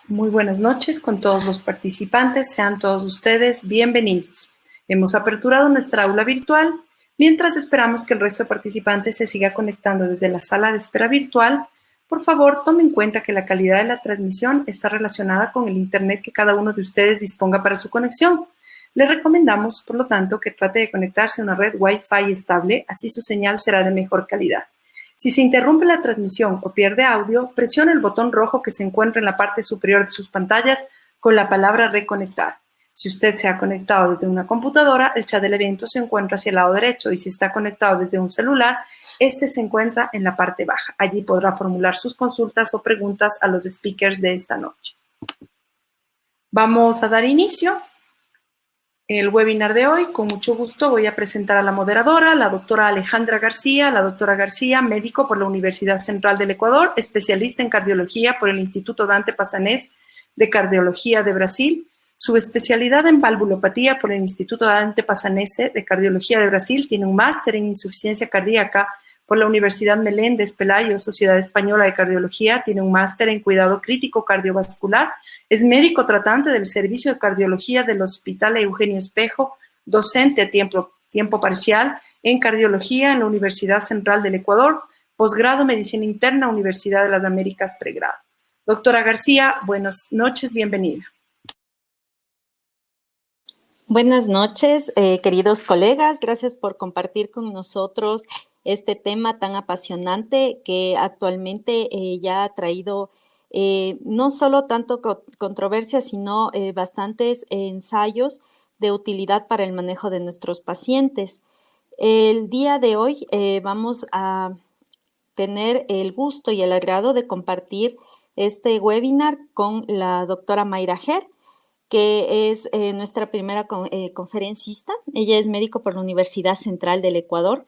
Muy buenas noches con todos los participantes. Sean todos ustedes bienvenidos. Hemos aperturado nuestra aula virtual. Mientras esperamos que el resto de participantes se siga conectando desde la sala de espera virtual, por favor, tomen en cuenta que la calidad de la transmisión está relacionada con el internet que cada uno de ustedes disponga para su conexión. Le recomendamos, por lo tanto, que trate de conectarse a una red Wi-Fi estable, así su señal será de mejor calidad. Si se interrumpe la transmisión o pierde audio, presione el botón rojo que se encuentra en la parte superior de sus pantallas con la palabra reconectar. Si usted se ha conectado desde una computadora, el chat del evento se encuentra hacia el lado derecho y si está conectado desde un celular, este se encuentra en la parte baja. Allí podrá formular sus consultas o preguntas a los speakers de esta noche. Vamos a dar inicio. El webinar de hoy, con mucho gusto, voy a presentar a la moderadora, la doctora Alejandra García. La doctora García, médico por la Universidad Central del Ecuador, especialista en cardiología por el Instituto Dante Passanés de Cardiología de Brasil, subespecialidad en valvulopatía por el Instituto Dante Passanés de Cardiología de Brasil, tiene un máster en insuficiencia cardíaca por la Universidad Meléndez Pelayo, Sociedad Española de Cardiología, tiene un máster en cuidado crítico cardiovascular. Es médico tratante del Servicio de Cardiología del Hospital Eugenio Espejo, docente a tiempo parcial en Cardiología en la Universidad Central del Ecuador, posgrado Medicina Interna, Universidad de las Américas, pregrado. Doctora García, buenas noches, bienvenida. Buenas noches, queridos colegas. Gracias por compartir con nosotros este tema tan apasionante que actualmente ya ha traído no solo tanto controversia, sino bastantes ensayos de utilidad para el manejo de nuestros pacientes. El día de hoy vamos a tener el gusto y el agrado de compartir este webinar con la doctora Mayra Ger, que es nuestra primera conferencista. Ella es médico por la Universidad Central del Ecuador,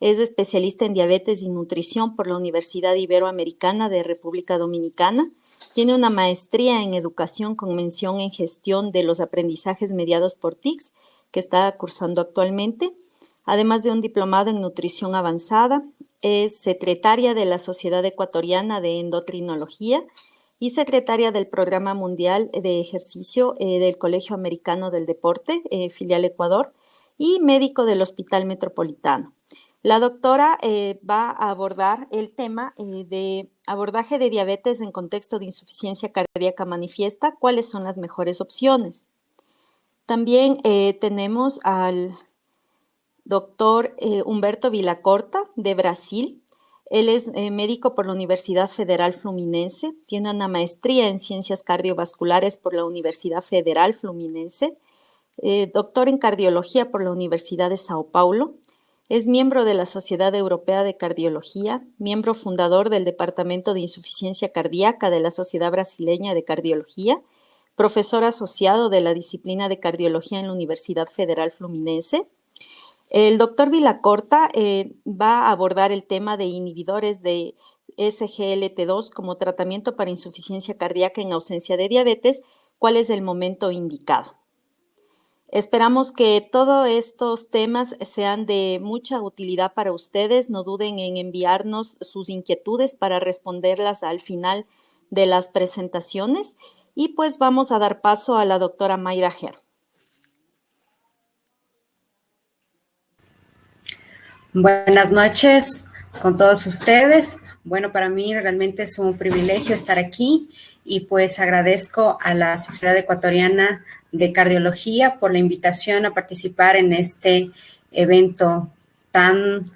es especialista en diabetes y nutrición por la Universidad Iberoamericana de República Dominicana, tiene una maestría en educación con mención en gestión de los aprendizajes mediados por TICS, que está cursando actualmente, además de un diplomado en nutrición avanzada, es secretaria de la Sociedad Ecuatoriana de Endocrinología y secretaria del Programa Mundial de Ejercicio del Colegio Americano del Deporte, filial Ecuador, y médico del Hospital Metropolitano. La doctora va a abordar el tema de abordaje de diabetes en contexto de insuficiencia cardíaca manifiesta, cuáles son las mejores opciones. También tenemos al doctor Humberto Villacorta de Brasil. Él es médico por la Universidad Federal Fluminense, tiene una maestría en ciencias cardiovasculares por la Universidad Federal Fluminense, doctor en cardiología por la Universidad de Sao Paulo, es miembro de la Sociedad Europea de Cardiología, miembro fundador del Departamento de Insuficiencia Cardíaca de la Sociedad Brasileña de Cardiología, profesor asociado de la disciplina de cardiología en la Universidad Federal Fluminense. El doctor Villacorta va a abordar el tema de inhibidores de SGLT2 como tratamiento para insuficiencia cardíaca en ausencia de diabetes, cuál es el momento indicado. Esperamos que todos estos temas sean de mucha utilidad para ustedes. No duden en enviarnos sus inquietudes para responderlas al final de las presentaciones. Y pues vamos a dar paso a la doctora Mayra Ger. Buenas noches con todos ustedes. Bueno, para mí realmente es un privilegio estar aquí y pues agradezco a la Sociedad Ecuatoriana de Cardiología por la invitación a participar en este evento tan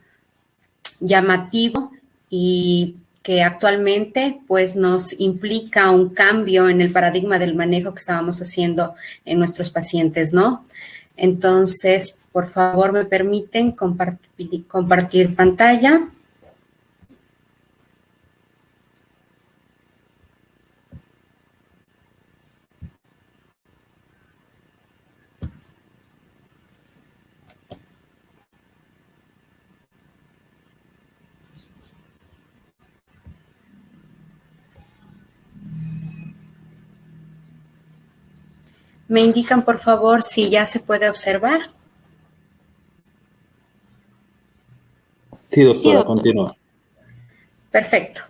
llamativo y que actualmente pues nos implica un cambio en el paradigma del manejo que estábamos haciendo en nuestros pacientes, ¿no? Entonces, por favor, me permiten compartir pantalla. ¿Me indican, por favor, si ya se puede observar? Sí, doctora, continúa. Perfecto.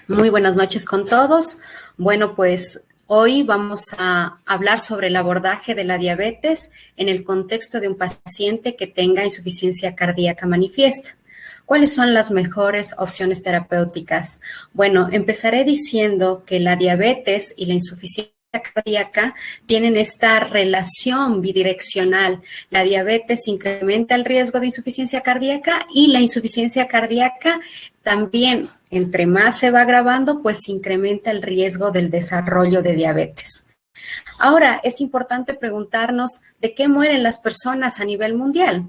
Muy buenas noches con todos. Bueno, pues hoy vamos a hablar sobre el abordaje de la diabetes en el contexto de un paciente que tenga insuficiencia cardíaca manifiesta. ¿Cuáles son las mejores opciones terapéuticas? Bueno, empezaré diciendo que la diabetes y la insuficiencia cardíaca tienen esta relación bidireccional. La diabetes incrementa el riesgo de insuficiencia cardíaca y la insuficiencia cardíaca también, entre más se va agravando, pues incrementa el riesgo del desarrollo de diabetes. Ahora, es importante preguntarnos de qué mueren las personas a nivel mundial.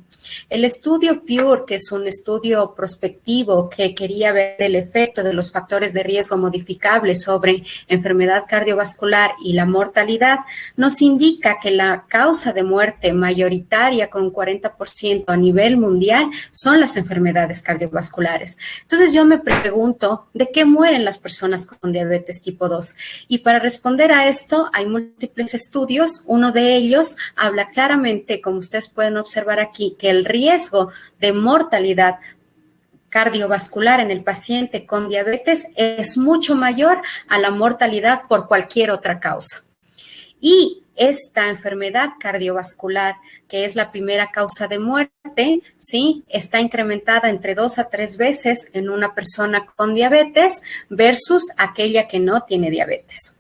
El estudio PURE, que es un estudio prospectivo que quería ver el efecto de los factores de riesgo modificables sobre enfermedad cardiovascular y la mortalidad, nos indica que la causa de muerte mayoritaria con un 40% a nivel mundial son las enfermedades cardiovasculares. Entonces yo me pregunto, ¿de qué mueren las personas con diabetes tipo 2? Y para responder a esto hay múltiples estudios. Uno de ellos habla claramente, como ustedes pueden observar aquí, que el riesgo de mortalidad cardiovascular en el paciente con diabetes es mucho mayor a la mortalidad por cualquier otra causa. Y esta enfermedad cardiovascular, que es la primera causa de muerte, ¿sí?, está incrementada entre 2 a 3 veces en una persona con diabetes versus aquella que no tiene diabetes.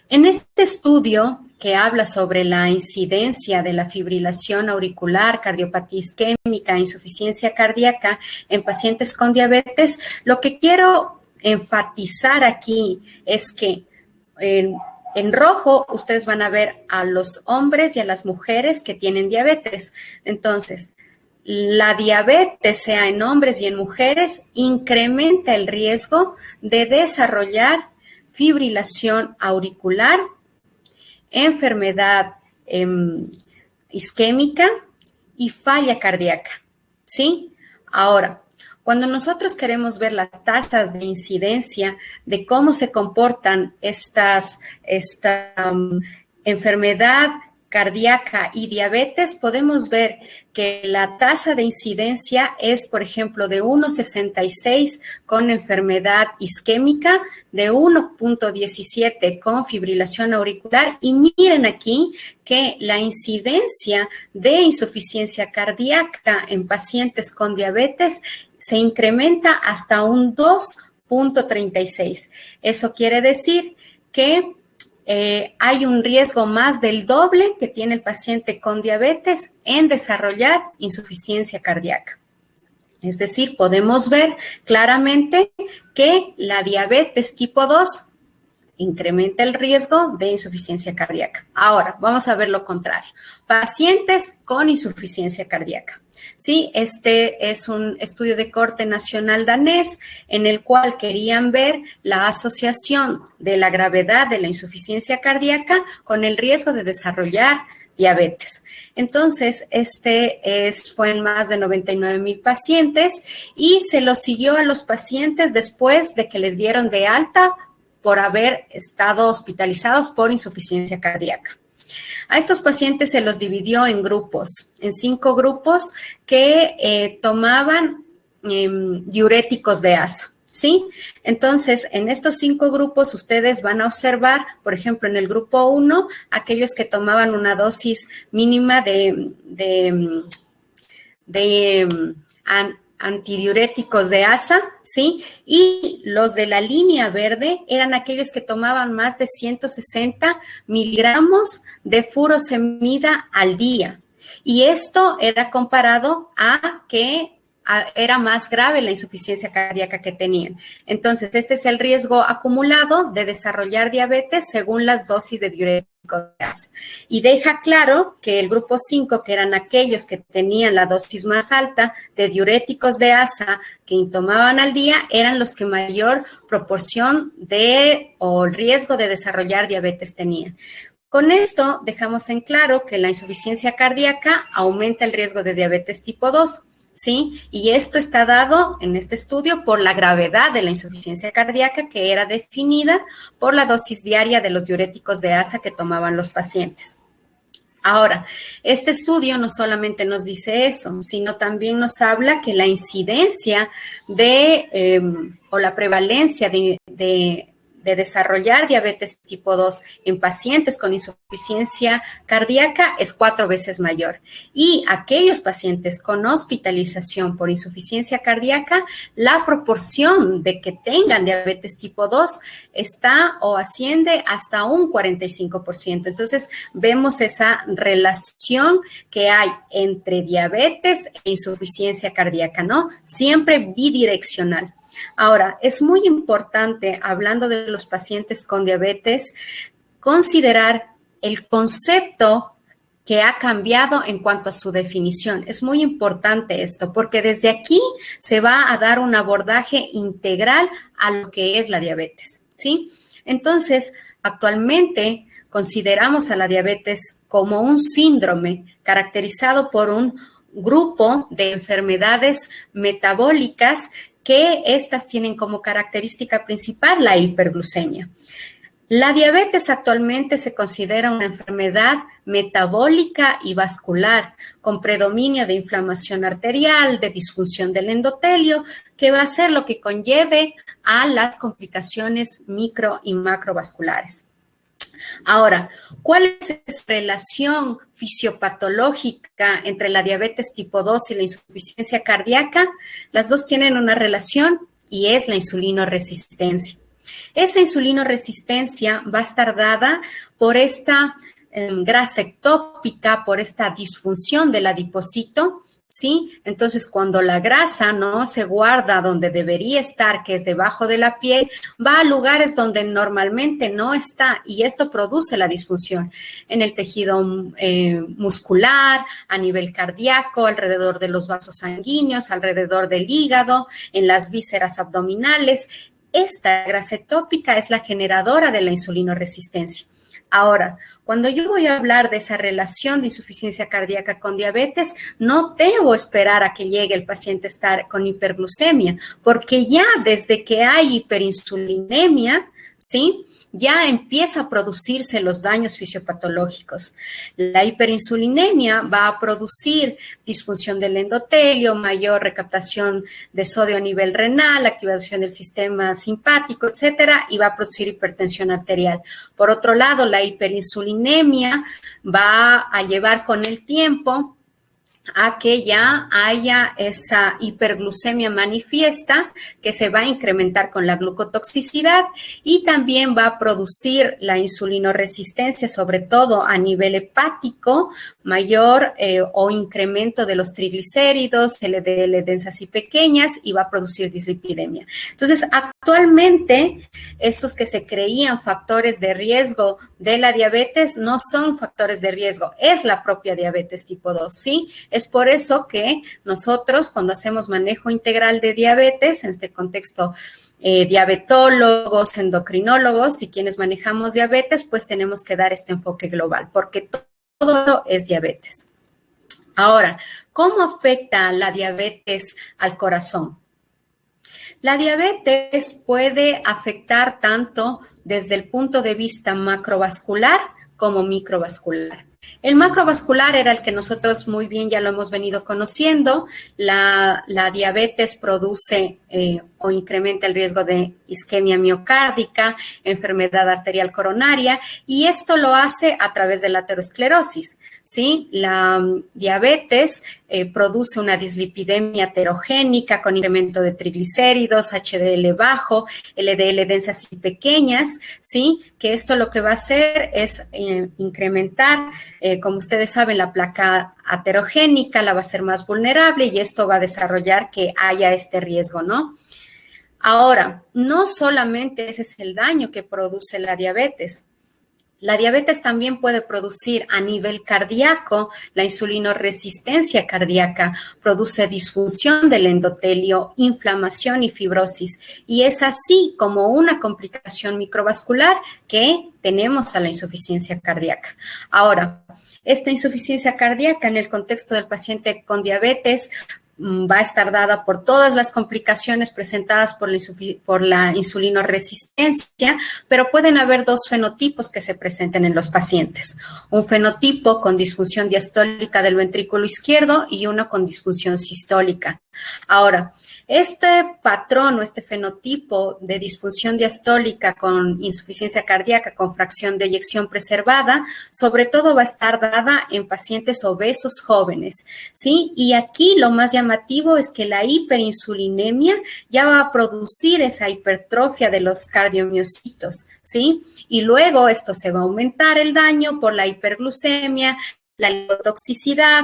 En este estudio que habla sobre la incidencia de la fibrilación auricular, cardiopatía isquémica, insuficiencia cardíaca en pacientes con diabetes, lo que quiero enfatizar aquí es que en rojo ustedes van a ver a los hombres y a las mujeres que tienen diabetes. Entonces, la diabetes, sea en hombres y en mujeres, incrementa el riesgo de desarrollar fibrilación auricular, enfermedad isquémica y falla cardíaca, ¿sí? Ahora, cuando nosotros queremos ver las tasas de incidencia de cómo se comportan esta enfermedad cardíaca y diabetes, podemos ver que la tasa de incidencia es, por ejemplo, de 1,66 con enfermedad isquémica, de 1,17 con fibrilación auricular. Y miren aquí que la incidencia de insuficiencia cardíaca en pacientes con diabetes se incrementa hasta un 2,36. Eso quiere decir que hay un riesgo más del doble que tiene el paciente con diabetes en desarrollar insuficiencia cardíaca. Es decir, podemos ver claramente que la diabetes tipo 2 incrementa el riesgo de insuficiencia cardíaca. Ahora, vamos a ver lo contrario. Pacientes con insuficiencia cardíaca. Sí, este es un estudio de corte nacional danés en el cual querían ver la asociación de la gravedad de la insuficiencia cardíaca con el riesgo de desarrollar diabetes. Entonces, fue en más de 99,000 pacientes y se los siguió a los pacientes después de que les dieron de alta por haber estado hospitalizados por insuficiencia cardíaca. A estos pacientes se los dividió en grupos, en 5 grupos que tomaban diuréticos de asa, ¿sí? Entonces, en estos 5 grupos ustedes van a observar, por ejemplo, en el grupo 1, aquellos que tomaban una dosis mínima de antidiuréticos de asa, ¿sí? Y los de la línea verde eran aquellos que tomaban más de 160 miligramos de furosemida al día. Y esto era comparado a que era más grave la insuficiencia cardíaca que tenían. Entonces, este es el riesgo acumulado de desarrollar diabetes según las dosis de diuréticos de asa. Y deja claro que el grupo 5, que eran aquellos que tenían la dosis más alta de diuréticos de asa que tomaban al día, eran los que mayor proporción o riesgo de desarrollar diabetes tenían. Con esto dejamos en claro que la insuficiencia cardíaca aumenta el riesgo de diabetes tipo 2. ¿Sí? Y esto está dado en este estudio por la gravedad de la insuficiencia cardíaca que era definida por la dosis diaria de los diuréticos de asa que tomaban los pacientes. Ahora, este estudio no solamente nos dice eso, sino también nos habla que la incidencia o la prevalencia de de desarrollar diabetes tipo 2 en pacientes con insuficiencia cardíaca es 4 veces mayor. Y aquellos pacientes con hospitalización por insuficiencia cardíaca, la proporción de que tengan diabetes tipo 2 está o asciende hasta un 45%. Entonces, vemos esa relación que hay entre diabetes e insuficiencia cardíaca, ¿no? Siempre bidireccional. Ahora, es muy importante, hablando de los pacientes con diabetes, considerar el concepto que ha cambiado en cuanto a su definición. Es muy importante esto, porque desde aquí se va a dar un abordaje integral a lo que es la diabetes, ¿sí? Entonces, actualmente consideramos a la diabetes como un síndrome caracterizado por un grupo de enfermedades metabólicas que estas tienen como característica principal la hiperglucemia. La diabetes actualmente se considera una enfermedad metabólica y vascular, con predominio de inflamación arterial, de disfunción del endotelio, que va a ser lo que conlleve a las complicaciones micro y macrovasculares. Ahora, ¿cuál es esa relación fisiopatológica entre la diabetes tipo 2 y la insuficiencia cardíaca? Las dos tienen una relación y es la insulinoresistencia. Esa insulinoresistencia va a estar dada por esta grasa ectópica, por esta disfunción del adipocito, ¿sí? Entonces, cuando la grasa no se guarda donde debería estar, que es debajo de la piel, va a lugares donde normalmente no está y esto produce la disfunción en el tejido muscular, a nivel cardíaco, alrededor de los vasos sanguíneos, alrededor del hígado, en las vísceras abdominales. Esta grasa ectópica es la generadora de la insulinoresistencia. Ahora, cuando yo voy a hablar de esa relación de insuficiencia cardíaca con diabetes, no debo esperar a que llegue el paciente a estar con hiperglucemia, porque ya desde que hay hiperinsulinemia, ¿sí?, ya empieza a producirse los daños fisiopatológicos. La hiperinsulinemia va a producir disfunción del endotelio, mayor recaptación de sodio a nivel renal, activación del sistema simpático, etcétera, y va a producir hipertensión arterial. Por otro lado, la hiperinsulinemia va a llevar con el tiempo a que ya haya esa hiperglucemia manifiesta que se va a incrementar con la glucotoxicidad y también va a producir la insulinoresistencia, sobre todo a nivel hepático, mayor o incremento de los triglicéridos, LDL densas y pequeñas y va a producir dislipidemia. Entonces, actualmente, esos que se creían factores de riesgo de la diabetes no son factores de riesgo, es la propia diabetes tipo 2, ¿sí? Es por eso que nosotros, cuando hacemos manejo integral de diabetes, en este contexto, diabetólogos, endocrinólogos y quienes manejamos diabetes, pues tenemos que dar este enfoque global, porque todo es diabetes. Ahora, ¿cómo afecta la diabetes al corazón? La diabetes puede afectar tanto desde el punto de vista macrovascular como microvascular. El macrovascular era el que nosotros muy bien ya lo hemos venido conociendo. La diabetes produce o incrementa el riesgo de isquemia miocárdica, enfermedad arterial coronaria, y esto lo hace a través de la aterosclerosis, ¿sí? La diabetes produce una dislipidemia heterogénica con incremento de triglicéridos, HDL bajo, LDL densas y pequeñas, ¿sí? Que esto lo que va a hacer es incrementar, como ustedes saben, la placa aterogénica, la va a hacer más vulnerable y esto va a desarrollar que haya este riesgo, ¿no? Ahora, no solamente ese es el daño que produce la diabetes. La diabetes también puede producir a nivel cardíaco la insulinoresistencia cardíaca, produce disfunción del endotelio, inflamación y fibrosis. Y es así como una complicación microvascular que tenemos a la insuficiencia cardíaca. Ahora, esta insuficiencia cardíaca en el contexto del paciente con diabetes va a estar dada por todas las complicaciones presentadas por la insulinoresistencia, pero pueden haber dos fenotipos que se presenten en los pacientes. Un fenotipo con disfunción diastólica del ventrículo izquierdo y uno con disfunción sistólica. Ahora, este patrón o este fenotipo de disfunción diastólica con insuficiencia cardíaca con fracción de eyección preservada, sobre todo va a estar dada en pacientes obesos jóvenes, ¿sí? Y aquí lo más llamativo es que la hiperinsulinemia ya va a producir esa hipertrofia de los cardiomiocitos, ¿sí? Y luego esto se va a aumentar el daño por la hiperglucemia, la lipotoxicidad,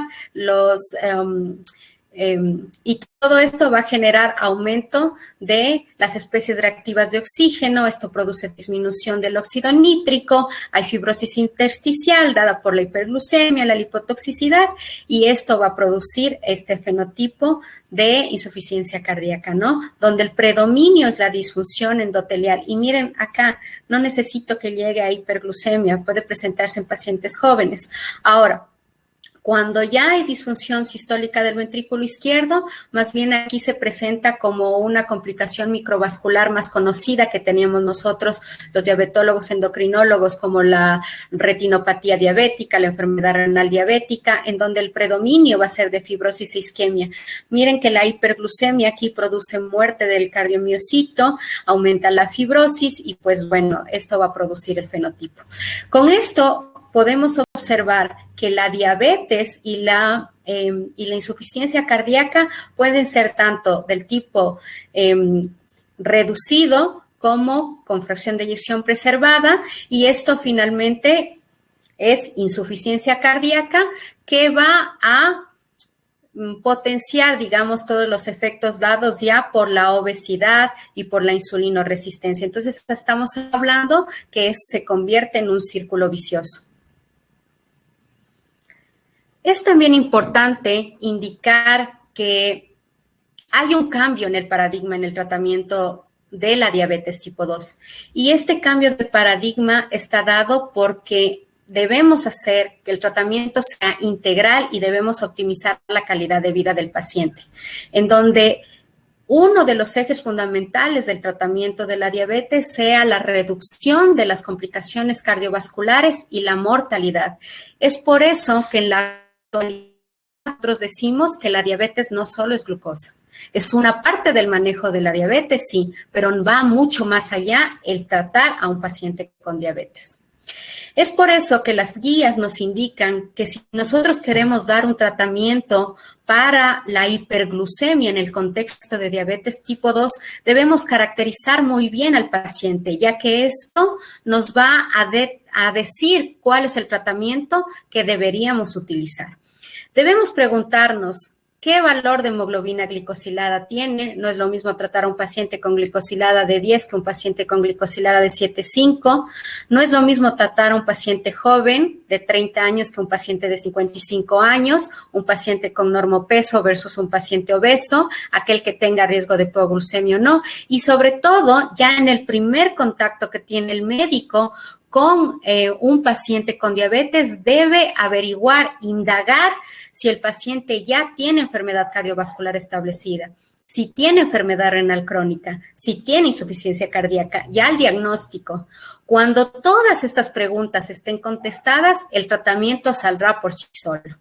y todo esto va a generar aumento de las especies reactivas de oxígeno, esto produce disminución del óxido nítrico, hay fibrosis intersticial dada por la hiperglucemia, la lipotoxicidad, y esto va a producir este fenotipo de insuficiencia cardíaca, ¿no? Donde el predominio es la disfunción endotelial. Y miren acá, no necesito que llegue a hiperglucemia, puede presentarse en pacientes jóvenes. Ahora, cuando ya hay disfunción sistólica del ventrículo izquierdo, más bien aquí se presenta como una complicación microvascular más conocida que teníamos nosotros, los diabetólogos endocrinólogos, como la retinopatía diabética, la enfermedad renal diabética, en donde el predominio va a ser de fibrosis e isquemia. Miren que la hiperglucemia aquí produce muerte del cardiomiocito, aumenta la fibrosis y pues bueno, esto va a producir el fenotipo. Con esto podemos observar que la diabetes y la insuficiencia cardíaca pueden ser tanto del tipo reducido como con fracción de eyección preservada, y esto finalmente es insuficiencia cardíaca que va a potenciar, digamos, todos los efectos dados ya por la obesidad y por la insulinoresistencia. Entonces, estamos hablando que se convierte en un círculo vicioso. Es también importante indicar que hay un cambio en el paradigma en el tratamiento de la diabetes tipo 2. Y este cambio de paradigma está dado porque debemos hacer que el tratamiento sea integral y debemos optimizar la calidad de vida del paciente, en donde uno de los ejes fundamentales del tratamiento de la diabetes sea la reducción de las complicaciones cardiovasculares y la mortalidad. Es por eso que en la actualidad nosotros decimos que la diabetes no solo es glucosa. Es una parte del manejo de la diabetes, sí, pero va mucho más allá el tratar a un paciente con diabetes. Es por eso que las guías nos indican que si nosotros queremos dar un tratamiento para la hiperglucemia en el contexto de diabetes tipo 2, debemos caracterizar muy bien al paciente, ya que esto nos va a decir cuál es el tratamiento que deberíamos utilizar. Debemos preguntarnos, ¿qué valor de hemoglobina glicosilada tiene? No es lo mismo tratar a un paciente con glicosilada de 10 que un paciente con glicosilada de 7,5. No es lo mismo tratar a un paciente joven de 30 años que un paciente de 55 años, un paciente con normopeso versus un paciente obeso, aquel que tenga riesgo de hipoglucemia o no. Y sobre todo, ya en el primer contacto que tiene el médico con un paciente con diabetes, debe averiguar, indagar si el paciente ya tiene enfermedad cardiovascular establecida, si tiene enfermedad renal crónica, si tiene insuficiencia cardíaca, ya el diagnóstico. Cuando todas estas preguntas estén contestadas, el tratamiento saldrá por sí solo.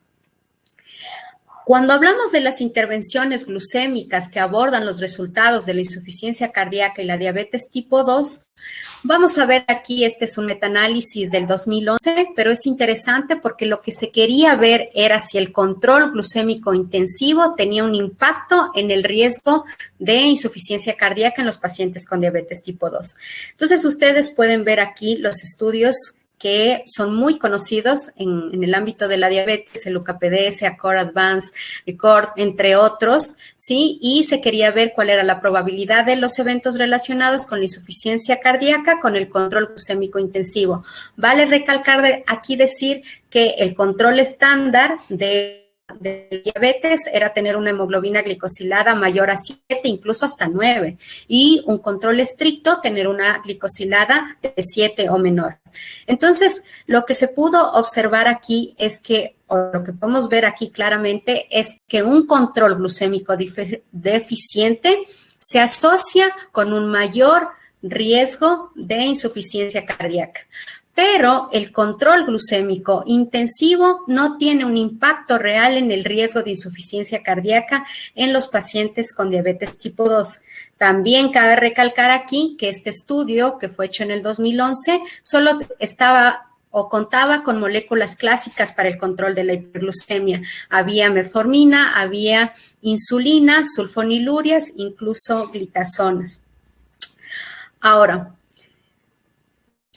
Cuando hablamos de las intervenciones glucémicas que abordan los resultados de la insuficiencia cardíaca y la diabetes tipo 2, vamos a ver aquí, este es un metaanálisis del 2011, pero es interesante porque lo que se quería ver era si el control glucémico intensivo tenía un impacto en el riesgo de insuficiencia cardíaca en los pacientes con diabetes tipo 2. Entonces, ustedes pueden ver aquí los estudios que son muy conocidos en el ámbito de la diabetes, el UKPDS, ACCORD Advance, RECORD, entre otros, ¿sí? Y se quería ver cuál era la probabilidad de los eventos relacionados con la insuficiencia cardíaca con el control glucémico intensivo. Vale recalcar aquí decir que el control estándar de diabetes era tener una hemoglobina glicosilada mayor a 7, incluso hasta 9, y un control estricto, tener una glicosilada de 7 o menor. Entonces, lo que se pudo observar aquí es que, o lo que podemos ver aquí claramente, es que un control glucémico deficiente se asocia con un mayor riesgo de insuficiencia cardíaca. pero el control glucémico intensivo no tiene un impacto real en el riesgo de insuficiencia cardíaca en los pacientes con diabetes tipo 2. También cabe recalcar aquí que este estudio, que fue hecho en el 2011, solo estaba o contaba con moléculas clásicas para el control de la hiperglucemia. Había metformina, había insulina, sulfonilurias, incluso glitazonas. Ahora,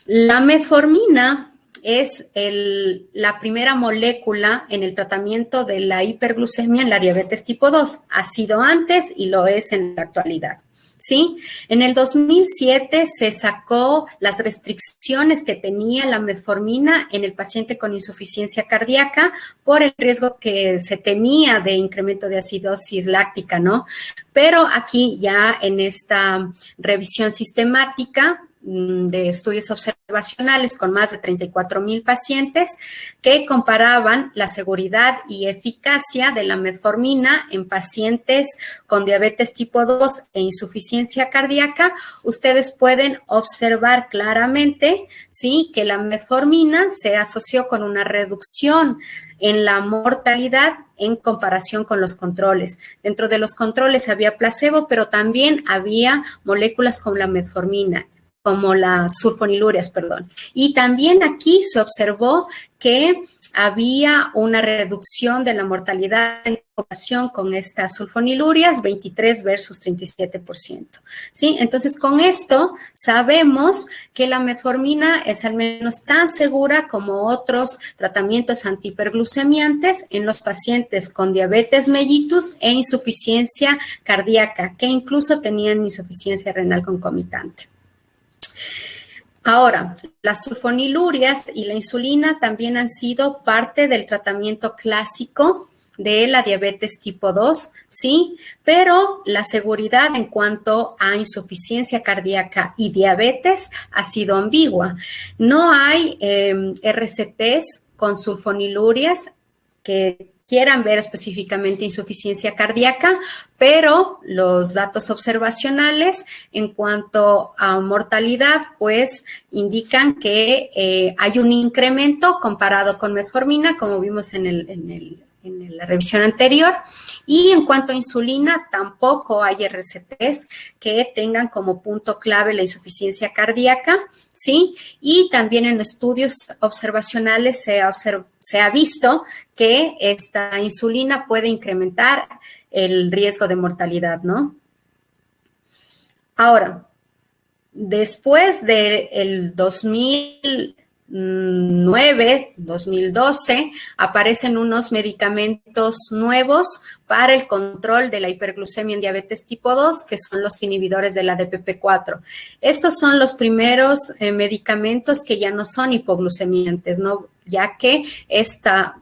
la metformina es la primera molécula en el tratamiento de la hiperglucemia en la diabetes tipo 2. Ha sido antes y lo es en la actualidad. ¿Sí? En el 2007 se sacó las restricciones que tenía la metformina en el paciente con insuficiencia cardíaca por el riesgo que se temía de incremento de acidosis láctica, ¿no? Pero aquí ya en esta revisión sistemática de estudios observacionales con más de 34,000 pacientes que comparaban la seguridad y eficacia de la metformina en pacientes con diabetes tipo 2 e insuficiencia cardíaca, ustedes pueden observar claramente, ¿sí?, que la metformina se asoció con una reducción en la mortalidad en comparación con los controles. Dentro de los controles había placebo, pero también había moléculas como la metformina, como las sulfonilurias, perdón. Y también aquí se observó que había una reducción de la mortalidad en comparación con estas sulfonilurias, 23 versus 37%. ¿Sí? Entonces, con esto sabemos que la metformina es al menos tan segura como otros tratamientos antihiperglucemiantes en los pacientes con diabetes mellitus e insuficiencia cardíaca, que incluso tenían insuficiencia renal concomitante. Ahora, las sulfonilurias y la insulina también han sido parte del tratamiento clásico de la diabetes tipo 2, ¿sí? Pero la seguridad en cuanto a insuficiencia cardíaca y diabetes ha sido ambigua. No hay RCTs con sulfonilurias que quieran ver específicamente insuficiencia cardíaca, pero los datos observacionales en cuanto a mortalidad, pues indican que hay un incremento comparado con metformina, como vimos en la revisión anterior, y en cuanto a insulina, tampoco hay RCTs que tengan como punto clave la insuficiencia cardíaca, ¿sí? Y también en estudios observacionales se ha visto que esta insulina puede incrementar el riesgo de mortalidad, ¿no? Ahora, después del 2009, 2012, aparecen unos medicamentos nuevos para el control de la hiperglucemia en diabetes tipo 2, que son los inhibidores de la DPP-4. Estos son los primeros medicamentos que ya no son hipoglucemiantes, ¿no?, ya que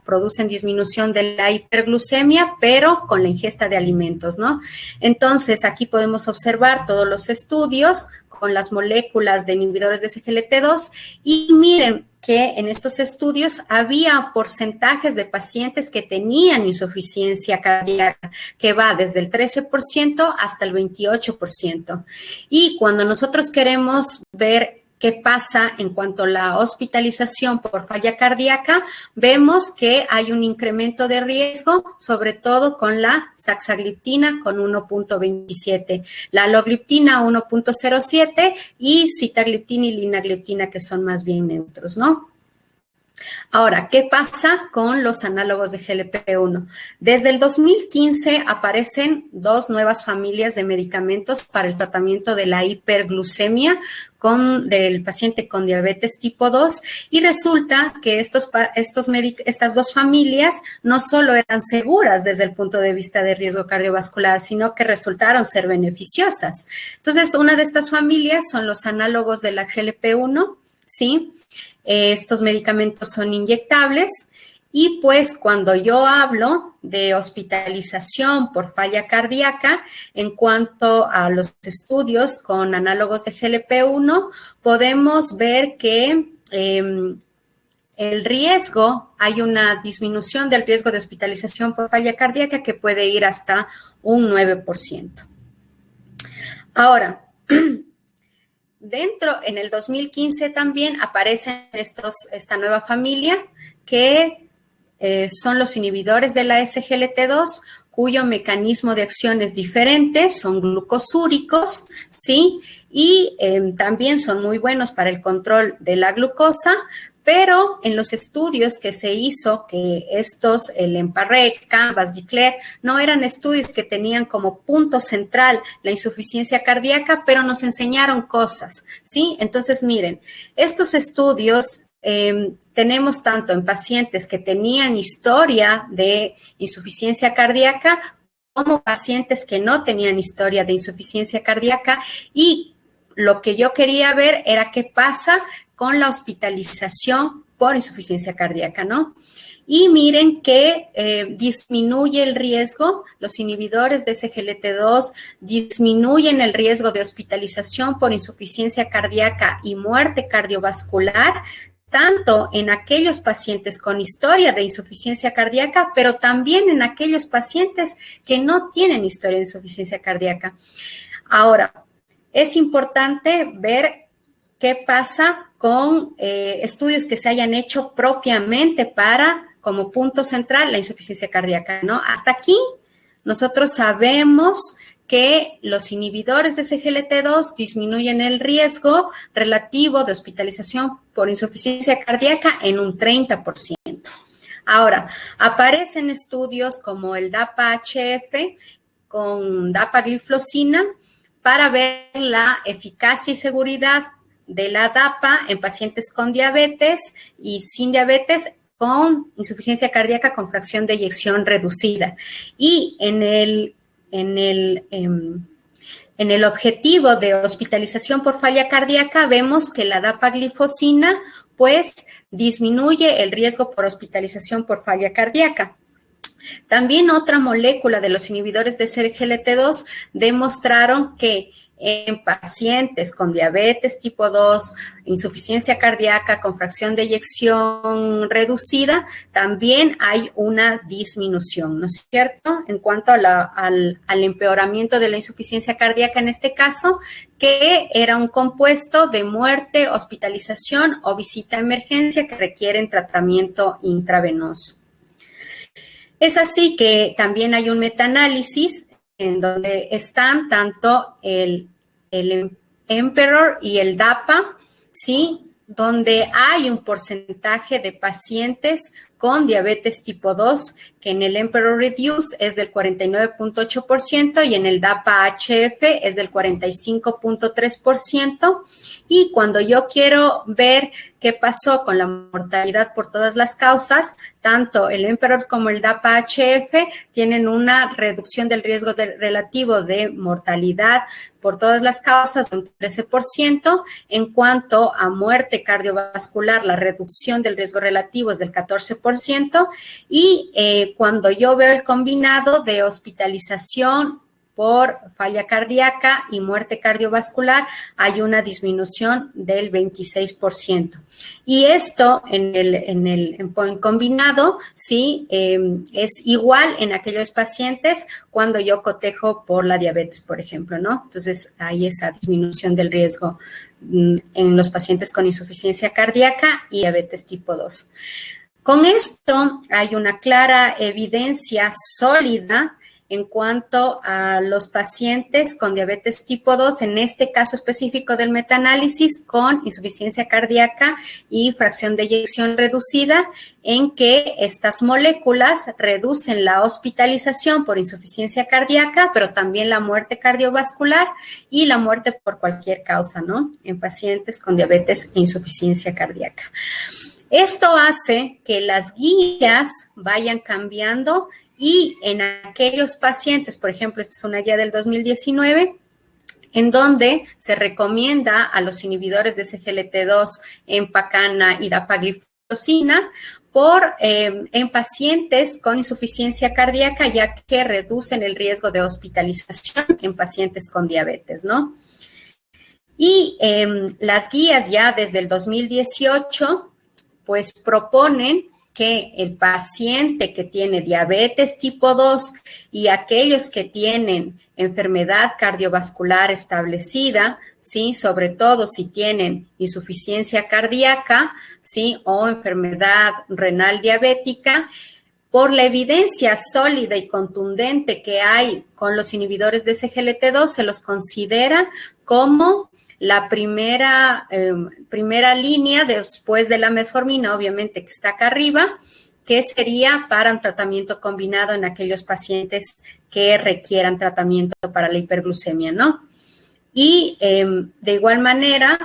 producen disminución de la hiperglucemia, pero con la ingesta de alimentos, ¿no? Entonces, aquí podemos observar todos los estudios con las moléculas de inhibidores de SGLT2 y miren que en estos estudios había porcentajes de pacientes que tenían insuficiencia cardíaca que va desde el 13% hasta el 28%. Y cuando nosotros queremos ver qué pasa en cuanto a la hospitalización por falla cardíaca, vemos que hay un incremento de riesgo, sobre todo con la saxagliptina con 1.27, la alogliptina 1.07 y sitagliptina y linagliptina, que son más bien neutros, ¿no? Ahora, ¿qué pasa con los análogos de GLP-1? Desde el 2015 aparecen dos nuevas familias de medicamentos para el tratamiento de la hiperglucemia del paciente con diabetes tipo 2 y resulta que estas dos familias no solo eran seguras desde el punto de vista de riesgo cardiovascular, sino que resultaron ser beneficiosas. Entonces, una de estas familias son los análogos de la GLP-1, ¿sí? Estos medicamentos son inyectables y pues cuando yo hablo de hospitalización por falla cardíaca, en cuanto a los estudios con análogos de GLP-1, podemos ver que el riesgo, hay una disminución del riesgo de hospitalización por falla cardíaca que puede ir hasta un 9%. Ahora, en el 2015 también aparecen esta nueva familia que son los inhibidores de la SGLT2, cuyo mecanismo de acción es diferente, son glucosúricos, ¿sí? Y también son muy buenos para el control de la glucosa, pero en los estudios que se hizo, que el EMPA-REC, Canvas, DECLARE, no eran estudios que tenían como punto central la insuficiencia cardíaca, pero nos enseñaron cosas, ¿sí? Entonces, miren, estos estudios tenemos tanto en pacientes que tenían historia de insuficiencia cardíaca como pacientes que no tenían historia de insuficiencia cardíaca, y lo que yo quería ver era qué pasa con la hospitalización por insuficiencia cardíaca, ¿no? Y miren que disminuye el riesgo, los inhibidores de SGLT2 disminuyen el riesgo de hospitalización por insuficiencia cardíaca y muerte cardiovascular, tanto en aquellos pacientes con historia de insuficiencia cardíaca, pero también en aquellos pacientes que no tienen historia de insuficiencia cardíaca. Ahora, es importante ver qué pasa con estudios que se hayan hecho propiamente como punto central, la insuficiencia cardíaca, ¿no? Hasta aquí, nosotros sabemos que los inhibidores de SGLT2 disminuyen el riesgo relativo de hospitalización por insuficiencia cardíaca en un 30%. Ahora, aparecen estudios como el DAPA-HF con dapagliflozina para ver la eficacia y seguridad de la DAPA en pacientes con diabetes y sin diabetes con insuficiencia cardíaca con fracción de eyección reducida. Y en el objetivo de hospitalización por falla cardíaca vemos que la dapagliflozina pues disminuye el riesgo por hospitalización por falla cardíaca. También otra molécula de los inhibidores de SGLT2 demostraron que en pacientes con diabetes tipo 2, insuficiencia cardíaca con fracción de eyección reducida, también hay una disminución, ¿no es cierto? En cuanto al empeoramiento de la insuficiencia cardíaca en este caso, que era un compuesto de muerte, hospitalización o visita a emergencia que requieren tratamiento intravenoso. Es así que también hay un metaanálisis en donde están tanto el Emperor y el DAPA, ¿sí? Donde hay un porcentaje de pacientes con diabetes tipo 2, que en el Emperor Reduce es del 49.8% y en el DAPA-HF es del 45.3%. Y cuando yo quiero ver qué pasó con la mortalidad por todas las causas, tanto el Emperor como el DAPA-HF tienen una reducción del riesgo relativo de mortalidad por todas las causas de un 13%. En cuanto a muerte cardiovascular, la reducción del riesgo relativo es del 14%. Y cuando yo veo el combinado de hospitalización por falla cardíaca y muerte cardiovascular, hay una disminución del 26%. Y esto en combinado, sí, es igual en aquellos pacientes cuando yo cotejo por la diabetes, por ejemplo, ¿no? Entonces, hay esa disminución del riesgo en los pacientes con insuficiencia cardíaca y diabetes tipo 2. Con esto hay una clara evidencia sólida en cuanto a los pacientes con diabetes tipo 2, en este caso específico del metaanálisis con insuficiencia cardíaca y fracción de eyección reducida, en que estas moléculas reducen la hospitalización por insuficiencia cardíaca, pero también la muerte cardiovascular y la muerte por cualquier causa, ¿no? En pacientes con diabetes e insuficiencia cardíaca. Esto hace que las guías vayan cambiando y en aquellos pacientes, por ejemplo, esta es una guía del 2019, en donde se recomienda a los inhibidores de SGLT2, Empacana y dapagliflozina, en pacientes con insuficiencia cardíaca, ya que reducen el riesgo de hospitalización en pacientes con diabetes, ¿no? Y las guías ya desde el 2018, pues proponen que el paciente que tiene diabetes tipo 2 y aquellos que tienen enfermedad cardiovascular establecida, ¿sí? Sobre todo si tienen insuficiencia cardíaca, ¿sí? O enfermedad renal diabética, por la evidencia sólida y contundente que hay con los inhibidores de SGLT2, se los considera como la primera línea después de la metformina, obviamente que está acá arriba, que sería para un tratamiento combinado en aquellos pacientes que requieran tratamiento para la hiperglucemia, ¿no? Y de igual manera,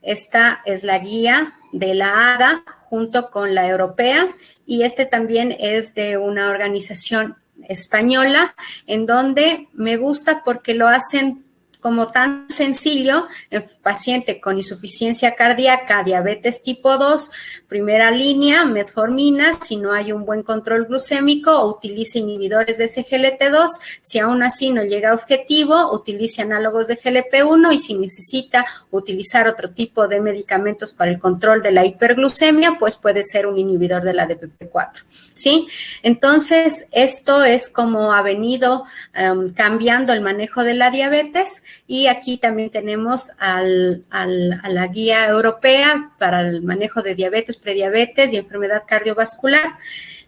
esta es la guía de la ADA junto con la europea, y este también es de una organización española, en donde me gusta porque lo hacen como tan sencillo. El paciente con insuficiencia cardíaca, diabetes tipo 2, primera línea, metformina. Si no hay un buen control glucémico, utilice inhibidores de SGLT2. Si aún así no llega a objetivo, utilice análogos de GLP-1, y si necesita utilizar otro tipo de medicamentos para el control de la hiperglucemia, pues puede ser un inhibidor de la DPP-4, ¿sí? Entonces, esto es como ha venido cambiando el manejo de la diabetes. Y aquí también tenemos a la guía europea para el manejo de diabetes, prediabetes y enfermedad cardiovascular,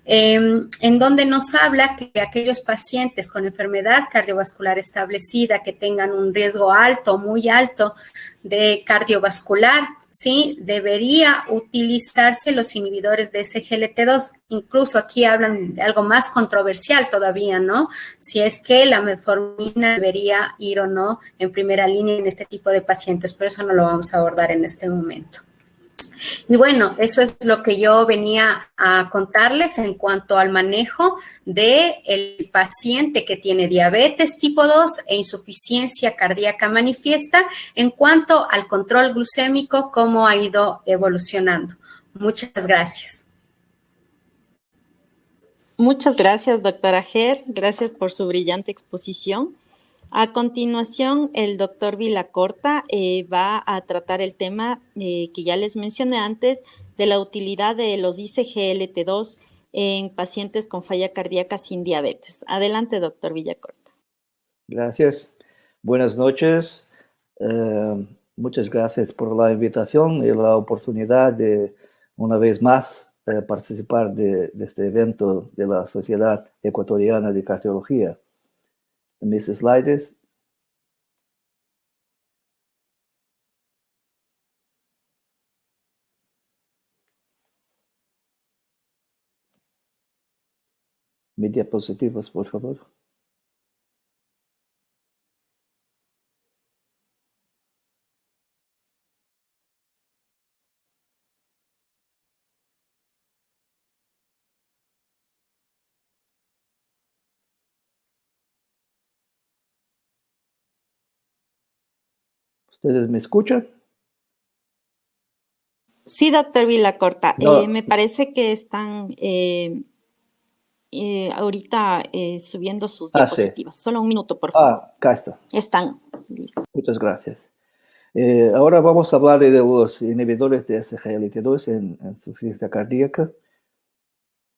en donde nos habla que aquellos pacientes con enfermedad cardiovascular establecida que tengan un riesgo alto, muy alto de cardiovascular, ¿sí? Debería utilizarse los inhibidores de SGLT2. Incluso aquí hablan de algo más controversial todavía, ¿no? Si es que la metformina debería ir o no en primera línea en este tipo de pacientes, pero eso no lo vamos a abordar en este momento. Y bueno, eso es lo que yo venía a contarles en cuanto al manejo del paciente que tiene diabetes tipo 2 e insuficiencia cardíaca manifiesta, en cuanto al control glucémico, cómo ha ido evolucionando. Muchas gracias. Muchas gracias, doctora Ger. Gracias por su brillante exposición. A continuación, el doctor Villacorta va a tratar el tema que ya les mencioné antes, de la utilidad de los ICGLT2 en pacientes con falla cardíaca sin diabetes. Adelante, doctor Villacorta. Gracias. Buenas noches. Muchas gracias por la invitación y la oportunidad de, una vez más, participar de este evento de la Sociedad Ecuatoriana de Cardiología. Mis slides. Mis diapositivas, por favor. ¿Ustedes me escuchan? Sí, doctor Villacorta. No. Me parece que están ahorita subiendo sus diapositivas. Sí. Solo un minuto, por favor. Acá está. Están listos. Muchas gracias. Ahora vamos a hablar de los inhibidores de SGLT2 en insuficiencia cardíaca.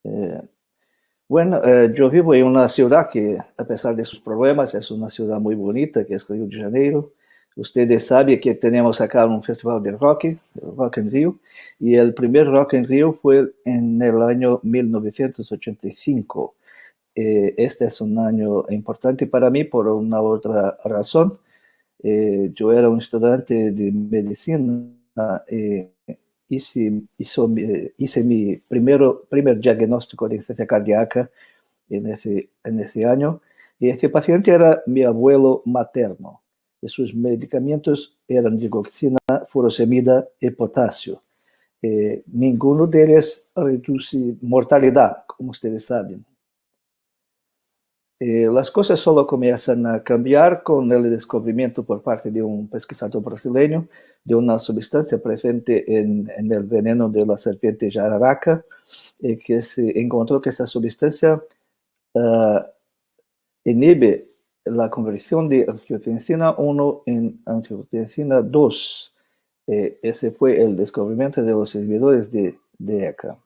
Yo vivo en una ciudad que, a pesar de sus problemas, es una ciudad muy bonita, que es Río de Janeiro. Ustedes saben que tenemos acá un festival de rock en Río, y el primer Rock en Río fue en el año 1985. Este es un año importante para mí por una otra razón. Yo era un estudiante de medicina, hice mi primer diagnóstico de insuficiencia cardíaca en ese año, y este paciente era mi abuelo materno. Y sus medicamentos eran digoxina, furosemida y potasio. Ninguno de ellos reduce mortalidad, como ustedes saben. Las cosas solo comienzan a cambiar con el descubrimiento por parte de un pesquisador brasileño de una sustancia presente en el veneno de la serpiente jararaca, que se encontró que esa sustancia inhibe la conversión de angiotensina 1 en angiotensina 2. Ese fue el descubrimiento de los inhibidores de ECA.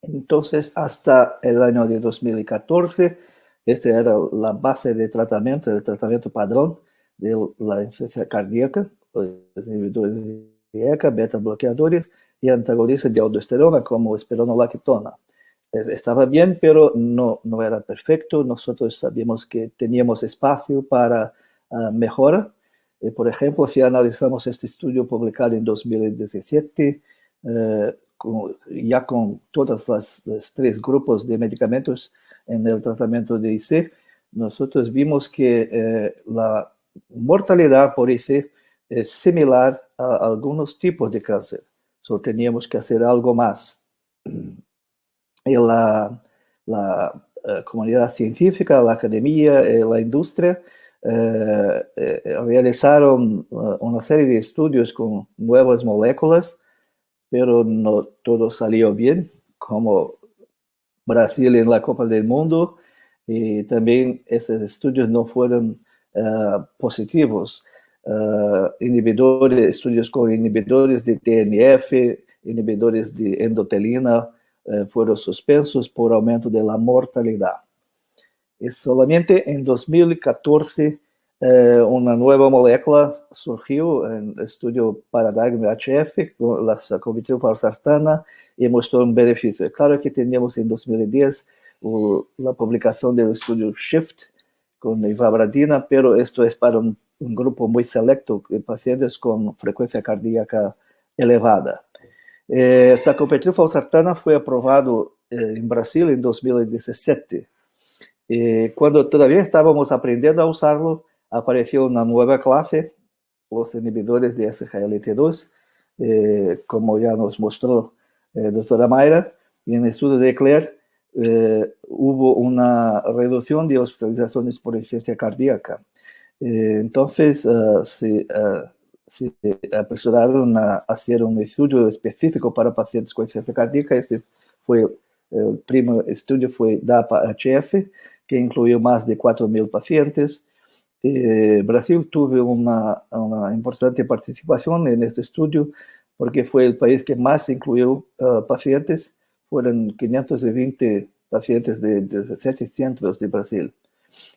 Entonces, hasta el año de 2014, esta era la base de tratamiento, el tratamiento padrón de la insuficiencia cardíaca, los inhibidores de ECA, beta bloqueadores y antagonistas de aldosterona como espironolactona. Estaba bien, pero no era perfecto. Nosotros sabíamos que teníamos espacio para mejora. Por ejemplo, si analizamos este estudio publicado en 2017, ya con todos los 3 grupos de medicamentos en el tratamiento de IC, nosotros vimos que la mortalidad por IC es similar a algunos tipos de cáncer. So, teníamos que hacer algo más. Y la comunidad científica, la academia, la industria realizaron una serie de estudios con nuevas moléculas, pero no todo salió bien, como Brasil en la Copa del Mundo, y también esos estudios no fueron positivos. Estudios con inhibidores de TNF, inhibidores de endotelina, fueron suspensos por aumento de la mortalidad. Y solamente en 2014 una nueva molécula surgió en el estudio Paradigm HF con la sacubitril/valsartana y mostró un beneficio. Claro que teníamos en 2010 la publicación del estudio SHIFT con ivabradina, pero esto es para un grupo muy selecto de pacientes con frecuencia cardíaca elevada. Sacubitril/valsartana fue aprobado en Brasil en 2017. Cuando todavía estábamos aprendiendo a usarlo, apareció una nueva clase, los inhibidores de SGLT2, como ya nos mostró doctora Mayra, y en el estudio de Eclair hubo una reducción de hospitalizaciones por insuficiencia cardíaca. Entonces, se apresuraron a hacer un estudio específico para pacientes con insuficiencia cardíaca. Este fue el primer estudio, fue DAPA-HF, que incluyó más de 4.000 pacientes. Brasil tuvo una importante participación en este estudio porque fue el país que más incluyó pacientes. Fueron 520 pacientes de 17 centros de Brasil.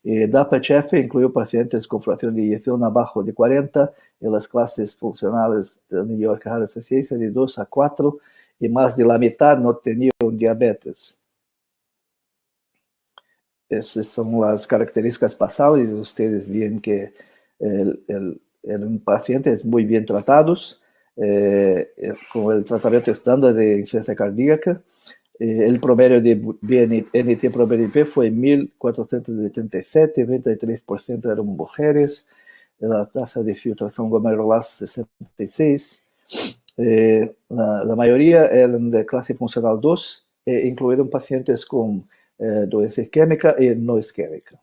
DAPA-HF incluyó pacientes con fracción de eyección abajo de 40 en las clases funcionales de New York Heart Association de 2 a 4 y más de la mitad no tenían diabetes. Esas son las características basales. Ustedes ven que el paciente es muy bien tratados con el tratamiento estándar de insuficiencia cardíaca. El promedio de NT-proBNP fue 1.477, 23% eran mujeres, la tasa de filtración glomerular 66%. La mayoría eran de clase funcional 2, incluyeron pacientes con dolencia isquémica y no isquémica.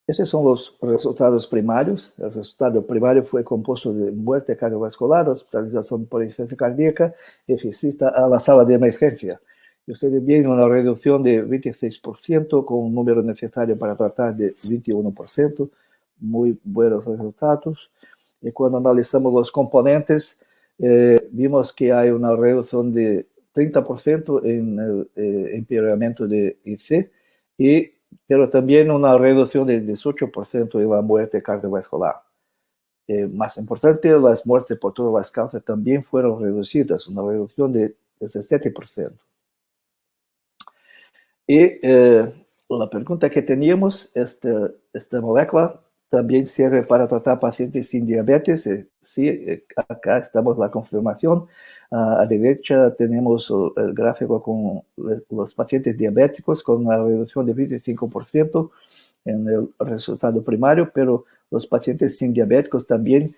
Estos son los resultados primarios. El resultado primario fue compuesto de muerte cardiovascular, hospitalización por insuficiencia cardíaca y visita a la sala de emergencia. Y ustedes ven una reducción de 26% con un número necesario para tratar de 21%. Muy buenos resultados. Y cuando analizamos los componentes, vimos que hay una reducción de 30% en el empeoramiento de IC, pero también una reducción de 18% en la muerte cardiovascular. Más importante, las muertes por todas las causas también fueron reducidas, una reducción de 17%. Y la pregunta que teníamos, esta molécula también sirve para tratar pacientes sin diabetes. Sí, acá estamos la confirmación. A la derecha tenemos el gráfico con los pacientes diabéticos con una reducción de 25% en el resultado primario, pero los pacientes sin diabéticos también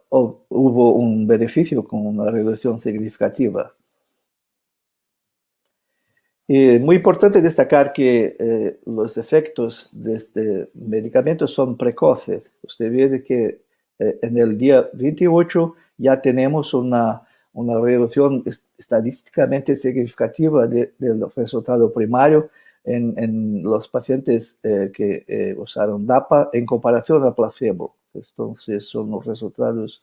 hubo un beneficio con una reducción significativa. Muy importante destacar que los efectos de este medicamento son precoces. Usted ve que en el día 28 ya tenemos una reducción estadísticamente significativa del resultado primario en los pacientes que usaron DAPA en comparación al placebo. Entonces son los resultados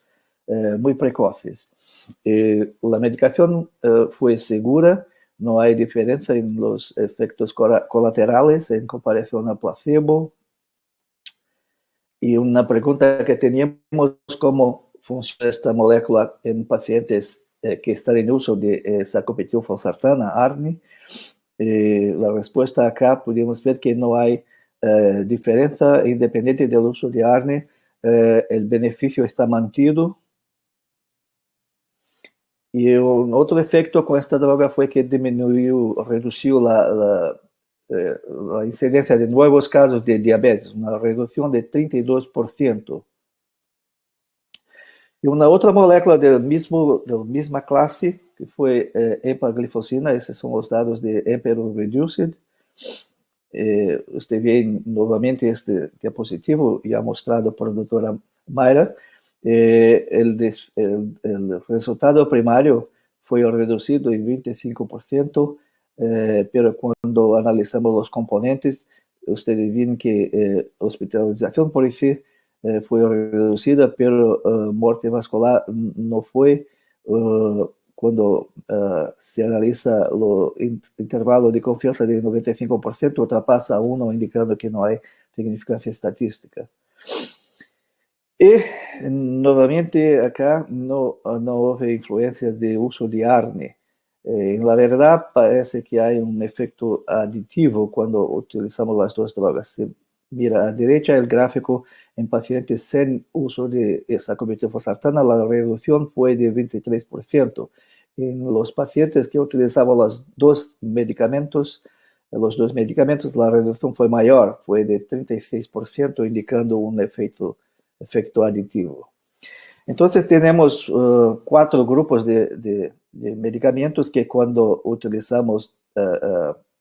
muy precoces. La medicación fue segura, no hay diferencia en los efectos colaterales en comparación al placebo. Y una pregunta que teníamos, ¿cómo funciona esta molécula en pacientes que están en uso de sacubitril/valsartana, ARNI? La respuesta acá pudimos ver que no hay diferencia independiente del uso de ARNI. El beneficio está mantenido. Y un otro efecto con esta droga fue que redució la incidencia de nuevos casos de diabetes, una reducción de 32%. Y una otra molécula de la misma clase, que fue empaglifosina, esos son los datos de Emperor Reduced. Usted ve nuevamente este diapositivo ya mostrado por la doctora Mayra. El resultado primario fue reducido en 25%, pero cuando analizamos los componentes, ustedes ven que hospitalización por IC fue reducida, pero muerte vascular no fue. Cuando se analiza el intervalo de confianza de 95%, ultrapasa a 1, indicando que no hay significancia estadística. Y nuevamente acá no hubo influencia de uso de ARNI. En la verdad parece que hay un efecto aditivo cuando utilizamos las dos drogas. Se mira a la derecha el gráfico en pacientes sin uso de sacubitril/valsartana, la reducción fue de 23%. En los pacientes que utilizaban los dos medicamentos, la reducción fue mayor, fue de 36%, indicando un efecto aditivo. Entonces tenemos 4 grupos de medicamentos que cuando utilizamos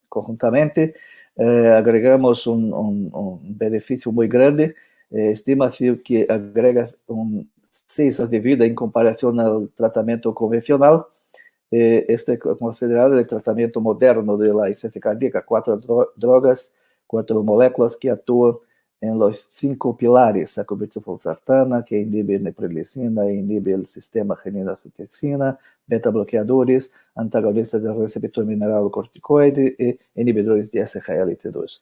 conjuntamente agregamos un beneficio muy grande. Estima-se que agrega 6 años de vida en comparación al tratamiento convencional. Este es considerado el tratamiento moderno de la insuficiencia cardíaca, 4 drogas, 4 moléculas que actúan en los 5 pilares: sacubitril/valsartana, que inhibe neprilicina, inhibe el sistema renin-angiotensina, beta-bloqueadores, antagonistas del receptor mineralocorticoide y inhibidores de SGLT2.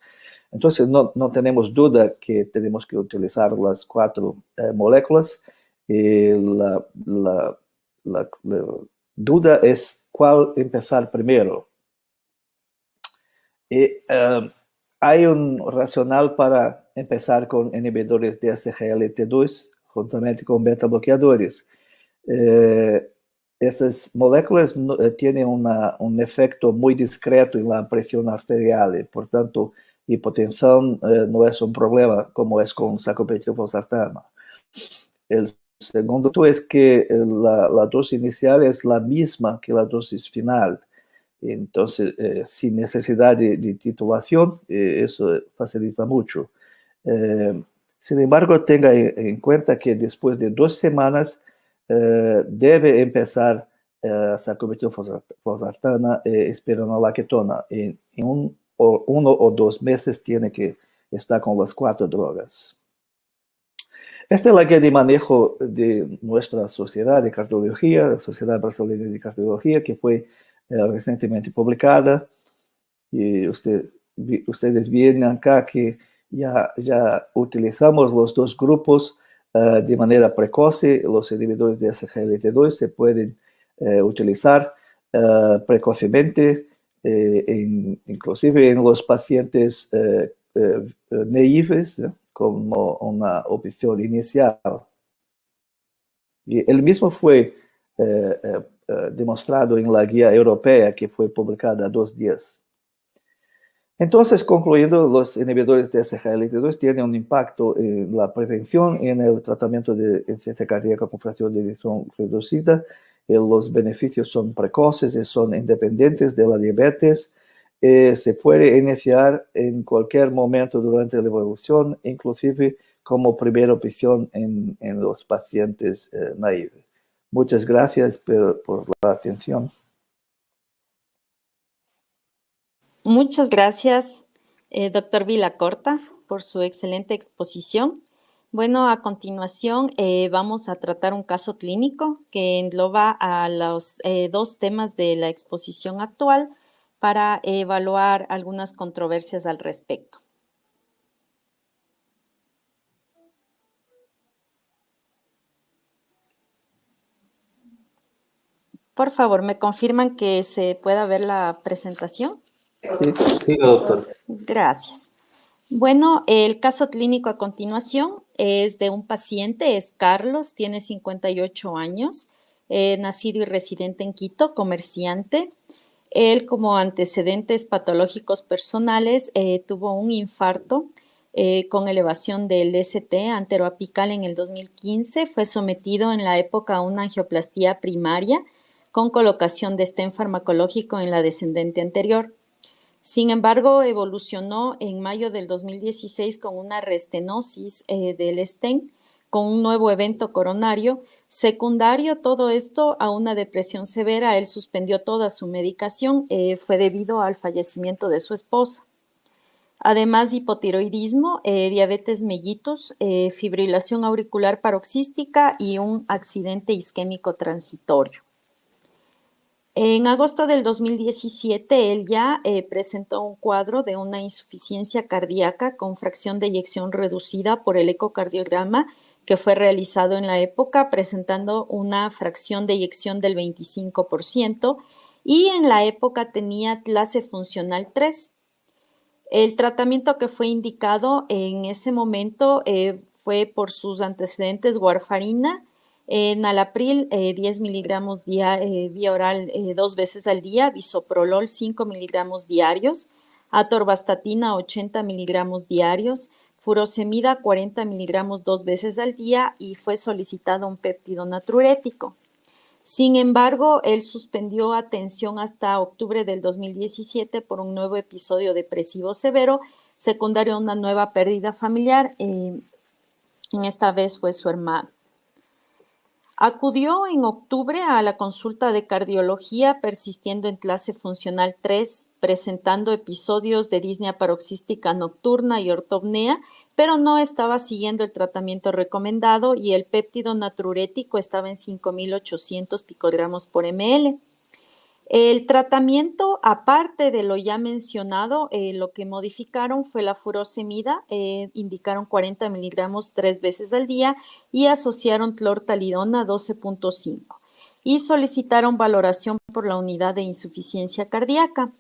Entonces, no tenemos duda que tenemos que utilizar las 4 moléculas. La duda es cuál empezar primero. Hay un racional para empezar con inhibidores de SGLT2 juntamente con beta-bloqueadores. Esas moléculas tienen un efecto muy discreto en la presión arterial, por tanto, hipotensión no es un problema como es con sacubitril/valsartana. El segundo es que la dosis inicial es la misma que la dosis final. Entonces, sin necesidad de titulación, eso facilita mucho. Sin embargo, tenga en cuenta que después de 2 semanas debe empezar sacubitril/valsartana, espironolactona. En 1 o 2 meses tiene que estar con las 4 drogas. Esta es la guía de manejo de nuestra sociedad de cardiología, la Sociedad Brasileña de Cardiología, que fue recientemente publicada. Y ustedes ven acá que ya utilizamos los 2 grupos de manera precoce. Los inhibidores de SGLT2 se pueden utilizar precocemente, inclusive en los pacientes naives, como una opción inicial. Y el mismo fue demostrado en la guía europea que fue publicada 2 días. Entonces, concluyendo, los inhibidores de SGLT2 tienen un impacto en la prevención y en el tratamiento de insuficiencia cardíaca con fracción de ejecución reducida. Los beneficios son precoces y son independientes de la diabetes. Se puede iniciar en cualquier momento durante la evolución, inclusive como primera opción en los pacientes naivos. Muchas gracias por la atención. Muchas gracias, doctor Villacorta, por su excelente exposición. Bueno, a continuación vamos a tratar un caso clínico que engloba a los dos temas de la exposición actual para evaluar algunas controversias al respecto. Por favor, ¿me confirman que se pueda ver la presentación? Sí, doctor. Gracias. Bueno, el caso clínico a continuación es de un paciente, es Carlos, tiene 58 años, nacido y residente en Quito, comerciante. Él, como antecedentes patológicos personales, tuvo un infarto con elevación del ST anteroapical en el 2015. Fue sometido en la época a una angioplastía primaria con colocación de stent farmacológico en la descendente anterior. Sin embargo, evolucionó en mayo del 2016 con una restenosis del stent, con un nuevo evento coronario. Secundario todo esto a una depresión severa, él suspendió toda su medicación, fue debido al fallecimiento de su esposa. Además, hipotiroidismo, diabetes mellitus, fibrilación auricular paroxística y un accidente isquémico transitorio. En agosto del 2017, él ya presentó un cuadro de una insuficiencia cardíaca con fracción de eyección reducida por el ecocardiograma que fue realizado en la época, presentando una fracción de eyección del 25% y en la época tenía clase funcional 3. El tratamiento que fue indicado en ese momento fue por sus antecedentes warfarina, nalapril 10 miligramos vía oral 2 veces al día, bisoprolol 5 miligramos diarios, atorvastatina 80 miligramos diarios, furosemida 40 miligramos 2 veces al día y fue solicitado un péptido natriurético. Sin embargo, él suspendió atención hasta octubre del 2017 por un nuevo episodio depresivo severo, secundario a una nueva pérdida familiar. En esta vez fue su hermano. Acudió en octubre a la consulta de cardiología persistiendo en clase funcional 3, presentando episodios de disnea paroxística nocturna y ortopnea, pero no estaba siguiendo el tratamiento recomendado y el péptido natriurético estaba en 5.800 picogramos por ml. El tratamiento, aparte de lo ya mencionado, lo que modificaron fue la furosemida, indicaron 40 miligramos 3 veces al día y asociaron clortalidona 12.5 y solicitaron valoración por la unidad de insuficiencia cardíaca.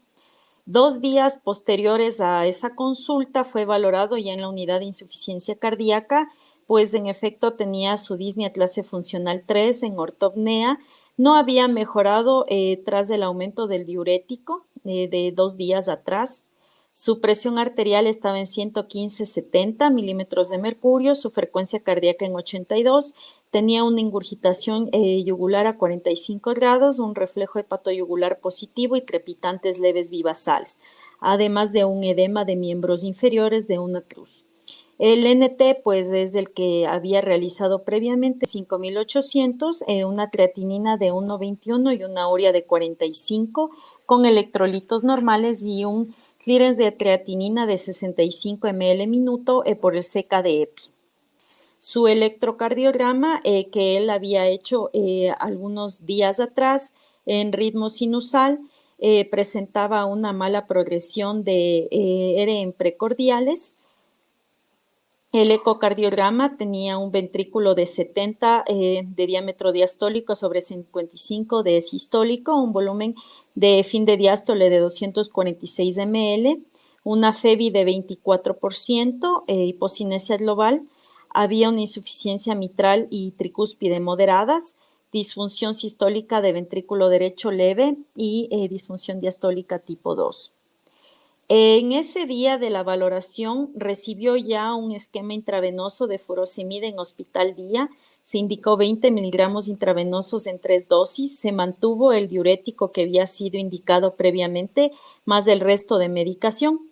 2 días posteriores a esa consulta fue valorado ya en la unidad de insuficiencia cardíaca, pues en efecto tenía su disnea clase funcional 3 en ortopnea. No había mejorado tras el aumento del diurético de 2 días atrás. Su presión arterial estaba en 115/70 milímetros de mercurio, su frecuencia cardíaca en 82, tenía una ingurgitación yugular a 45 grados, un reflejo hepatoyugular positivo y crepitantes leves vivasales, además de un edema de miembros inferiores de una cruz. El NT, pues, es el que había realizado previamente, 5.800, una creatinina de 1.21 y una urea de 45, con electrolitos normales y un clearance de creatinina de 65 ml minuto por el CK-EPI. Su electrocardiograma, que él había hecho algunos días atrás en ritmo sinusal, presentaba una mala progresión de R en precordiales. El ecocardiograma tenía un ventrículo de 70 de diámetro diastólico sobre 55 de sistólico, un volumen de fin de diástole de 246 ml, una FEBI de 24%, hipocinesia global, había una insuficiencia mitral y tricúspide moderadas, disfunción sistólica de ventrículo derecho leve y disfunción diastólica tipo 2. En ese día de la valoración recibió ya un esquema intravenoso de furosemida en hospital día, se indicó 20 miligramos intravenosos en 3 dosis, se mantuvo el diurético que había sido indicado previamente, más el resto de medicación.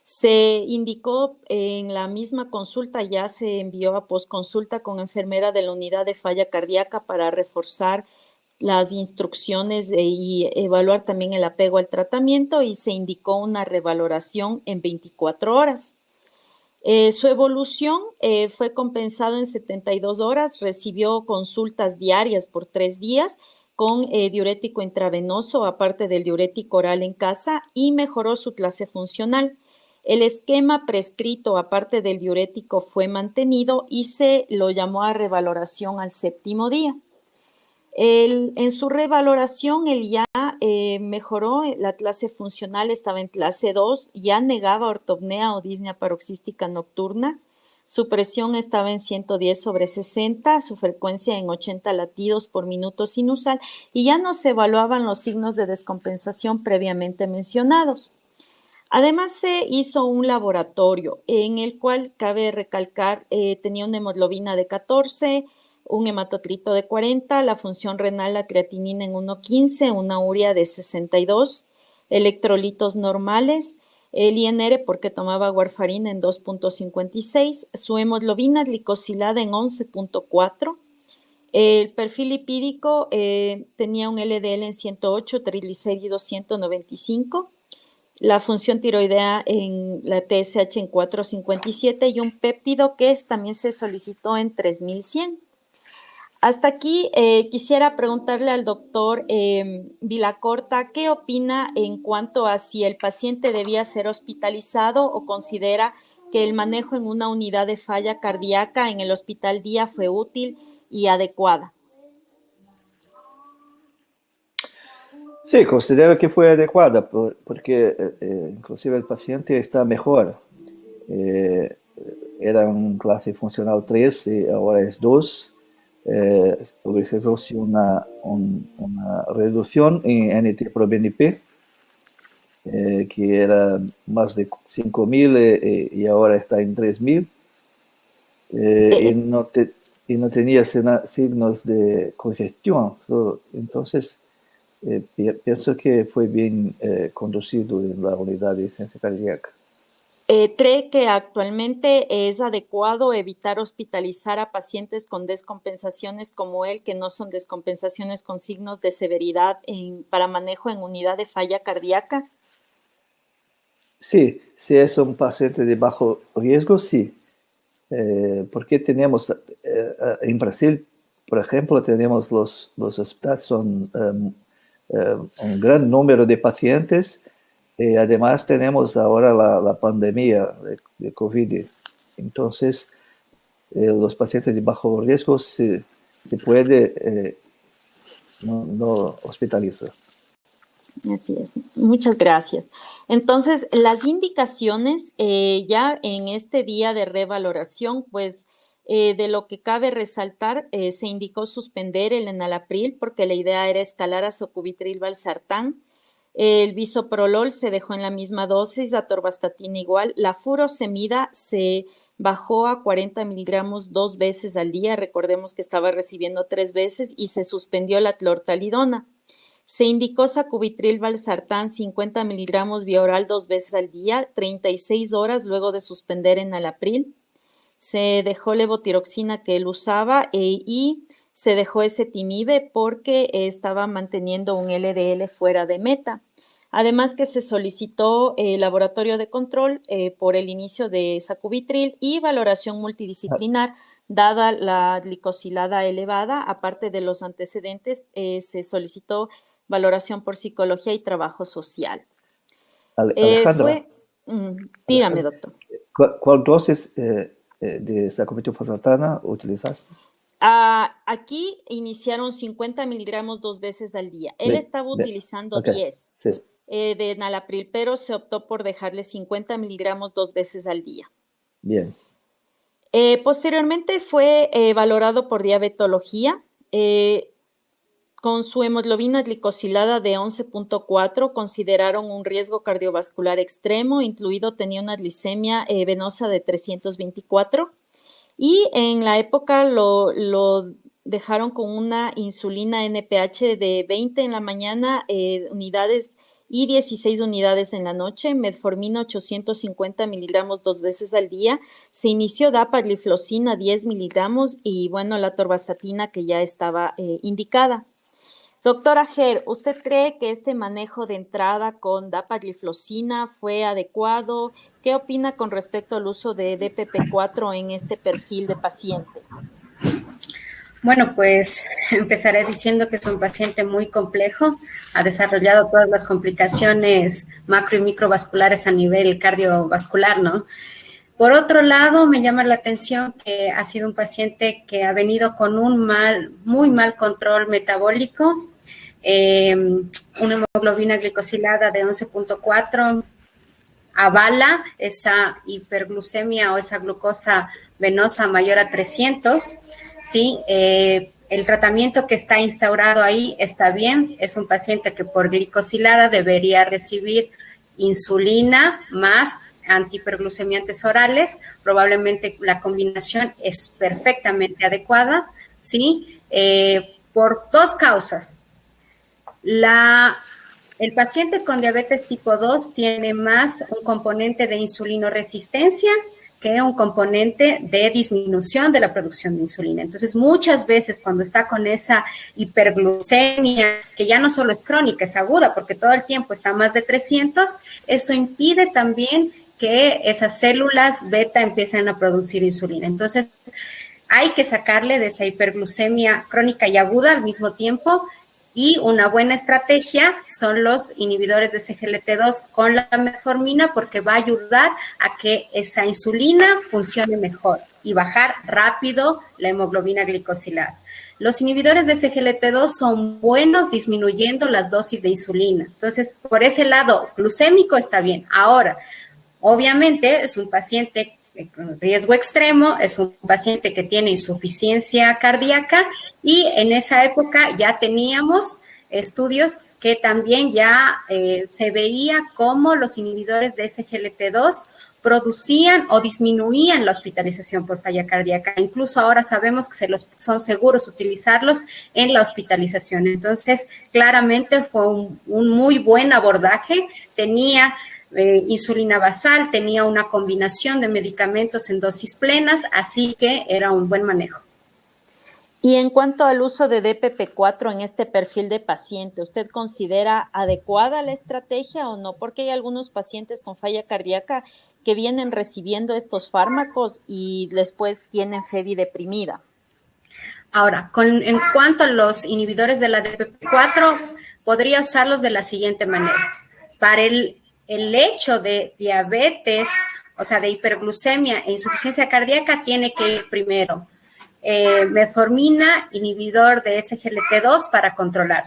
Se indicó en la misma consulta, ya se envió a postconsulta con enfermera de la unidad de falla cardíaca para reforzar las instrucciones y evaluar también el apego al tratamiento y se indicó una revaloración en 24 horas. Su evolución fue compensado en 72 horas, recibió consultas diarias por 3 días con diurético intravenoso, aparte del diurético oral en casa, y mejoró su clase funcional. El esquema prescrito, aparte del diurético, fue mantenido y se lo llamó a revaloración al 7º día. En su revaloración, él ya mejoró la clase funcional, estaba en clase 2, ya negaba ortopnea o disnea paroxística nocturna, su presión estaba en 110/60, su frecuencia en 80 latidos por minuto sinusal y ya no se evaluaban los signos de descompensación previamente mencionados. Además, se hizo un laboratorio en el cual, cabe recalcar, tenía una hemoglobina de 14, un hematocrito de 40, la función renal, la creatinina en 1.15, una urea de 62, electrolitos normales, el INR porque tomaba warfarina en 2.56, su hemoglobina glicosilada en 11.4, el perfil lipídico tenía un LDL en 108, triglicéridos 195, la función tiroidea en la TSH en 4.57 y un péptido que también se solicitó en 3.100. Hasta aquí quisiera preguntarle al doctor Villacorta, ¿qué opina en cuanto a si el paciente debía ser hospitalizado o considera que el manejo en una unidad de falla cardíaca en el hospital día fue útil y adecuada? Sí, considero que fue adecuada porque inclusive el paciente está mejor. Era un clase funcional 3 y ahora es 2. Observó-se una reducción en NT-proBNP, que era más de 5.000 y ahora está en 3.000. Y no tenía signos de congestión. Entonces, pienso que fue bien conducido en la unidad de asistencia cardíaca. ¿Cree que actualmente es adecuado evitar hospitalizar a pacientes con descompensaciones como él, que no son descompensaciones con signos de severidad para manejo en unidad de falla cardíaca? Sí, si es un paciente de bajo riesgo, sí. Porque tenemos, en Brasil, por ejemplo, tenemos los hospitales, son un gran número de pacientes. Además tenemos ahora la pandemia de COVID. Entonces, los pacientes de bajo riesgo se puede no hospitalizar. Así es. Muchas gracias. Entonces, las indicaciones ya en este día de revaloración, pues de lo que cabe resaltar, se indicó suspender el enalapril porque la idea era escalar a sacubitril/valsartán. El bisoprolol se dejó en la misma dosis, atorvastatina igual. La furosemida se bajó a 40 miligramos 2 veces al día. Recordemos que estaba recibiendo 3 veces y se suspendió la clortalidona. Se indicó sacubitril/valsartán 50 miligramos vía oral 2 veces al día, 36 horas luego de suspender enalapril. Se dejó levotiroxina que él usaba y se dejó ezetimibe porque estaba manteniendo un LDL fuera de meta. Además que se solicitó laboratorio de control por el inicio de sacubitril y valoración multidisciplinar, dada la glicosilada elevada, aparte de los antecedentes, se solicitó valoración por psicología y trabajo social. Alejandra, dígame, doctor. ¿Cuál dosis de sacubitril/valsartana utilizaste? Aquí iniciaron 50 miligramos 2 veces al día. Él estaba utilizando 10 de enalapril, pero se optó por dejarle 50 miligramos 2 veces al día. Bien. Posteriormente fue valorado por diabetología. Con su hemoglobina glicosilada de 11.4 consideraron un riesgo cardiovascular extremo, incluido tenía una glicemia venosa de 324. Y en la época lo dejaron con una insulina NPH de 20 en la mañana, unidades y 16 unidades en la noche, metformina 850 miligramos 2 veces al día. Se inició dapagliflozina 10 miligramos y, bueno, la atorvastatina que ya estaba indicada. Doctora Ger, ¿usted cree que este manejo de entrada con dapagliflozina fue adecuado? ¿Qué opina con respecto al uso de DPP-4 en este perfil de paciente? Bueno, pues empezaré diciendo que es un paciente muy complejo, ha desarrollado todas las complicaciones macro y microvasculares a nivel cardiovascular, ¿no? Por otro lado, me llama la atención que ha sido un paciente que ha venido con un muy mal control metabólico, una hemoglobina glicosilada de 11.4 avala esa hiperglucemia o esa glucosa venosa mayor a 300, ¿sí? El tratamiento que está instaurado ahí está bien, es un paciente que por glicosilada debería recibir insulina más antihiperglucemiantes orales, probablemente la combinación es perfectamente adecuada, ¿sí? Por dos causas. El paciente con diabetes tipo 2 tiene más un componente de insulinoresistencia que un componente de disminución de la producción de insulina. Entonces, muchas veces cuando está con esa hiperglucemia, que ya no solo es crónica, es aguda, porque todo el tiempo está más de 300, eso impide también que esas células beta empiecen a producir insulina. Entonces, hay que sacarle de esa hiperglucemia crónica y aguda al mismo tiempo. Y una buena estrategia son los inhibidores de SGLT2 con la metformina, porque va a ayudar a que esa insulina funcione mejor y bajar rápido la hemoglobina glicosilada. Los inhibidores de SGLT2 son buenos disminuyendo las dosis de insulina. Entonces, por ese lado glucémico está bien. Ahora, obviamente es un paciente con riesgo extremo, es un paciente que tiene insuficiencia cardíaca y en esa época ya teníamos estudios que también ya se veía cómo los inhibidores de SGLT2 producían o disminuían la hospitalización por falla cardíaca. Incluso ahora sabemos que son seguros utilizarlos en la hospitalización. Entonces, claramente fue un muy buen abordaje. Tenía insulina basal, tenía una combinación de medicamentos en dosis plenas, así que era un buen manejo. Y en cuanto al uso de DPP-4 en este perfil de paciente, ¿usted considera adecuada la estrategia o no? Porque hay algunos pacientes con falla cardíaca que vienen recibiendo estos fármacos y después tienen FEBI deprimida. Ahora, en cuanto a los inhibidores de la DPP-4, podría usarlos de la siguiente manera. Para el hecho de diabetes, o sea, de hiperglucemia e insuficiencia cardíaca, tiene que ir primero metformina, inhibidor de SGLT2 para controlar,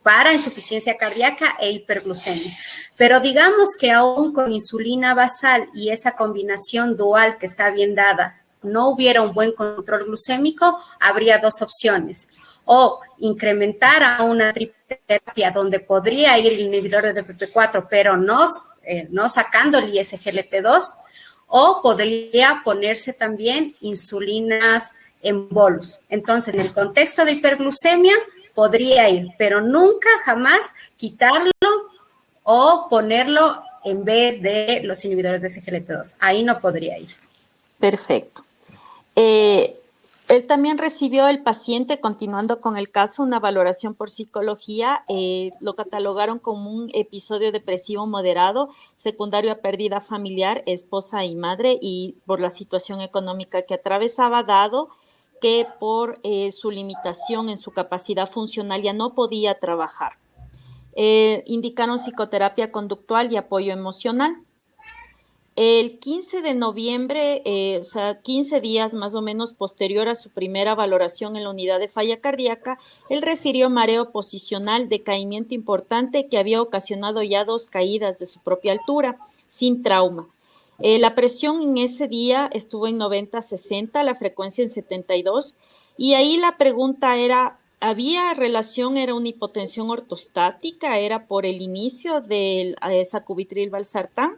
para insuficiencia cardíaca e hiperglucemia. Pero digamos que aún con insulina basal y esa combinación dual que está bien dada, no hubiera un buen control glucémico, habría dos opciones. O incrementar a una triple terapia donde podría ir el inhibidor de DPP-4, pero no sacando el SGLT2, o podría ponerse también insulinas en bolus. Entonces, en el contexto de hiperglucemia, podría ir, pero nunca, jamás quitarlo o ponerlo en vez de los inhibidores de SGLT2. Ahí no podría ir. Perfecto. Él también recibió el paciente, continuando con el caso, una valoración por psicología. Lo catalogaron como un episodio depresivo moderado, secundario a pérdida familiar, esposa y madre, y por la situación económica que atravesaba, dado que por su limitación en su capacidad funcional ya no podía trabajar. Indicaron psicoterapia conductual y apoyo emocional. El 15 de noviembre, o sea, 15 días más o menos posterior a su primera valoración en la unidad de falla cardíaca, él refirió mareo posicional, decaimiento importante que había ocasionado ya 2 caídas de su propia altura, sin trauma. La presión en ese día estuvo en 90-60, la frecuencia en 72, y ahí la pregunta era, ¿había relación, era una hipotensión ortostática, era por el inicio del sacubitril/valsartán?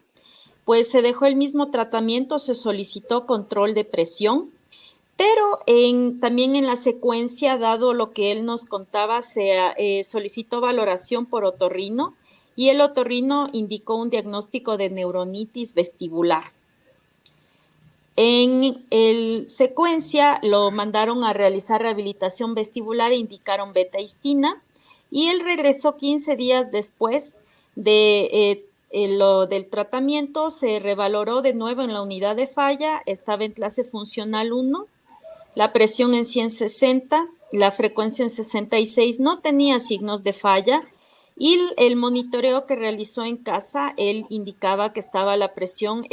Pues se dejó el mismo tratamiento, se solicitó control de presión, pero también en la secuencia, dado lo que él nos contaba, se solicitó valoración por otorrino y el otorrino indicó un diagnóstico de neuronitis vestibular. En secuencia lo mandaron a realizar rehabilitación vestibular e indicaron betahistina y él regresó 15 días después de lo del tratamiento, se revaloró de nuevo en la unidad de falla, estaba en clase funcional 1, la presión en 160, la frecuencia en 66, no tenía signos de falla, y el monitoreo que realizó en casa, él indicaba que estaba la presión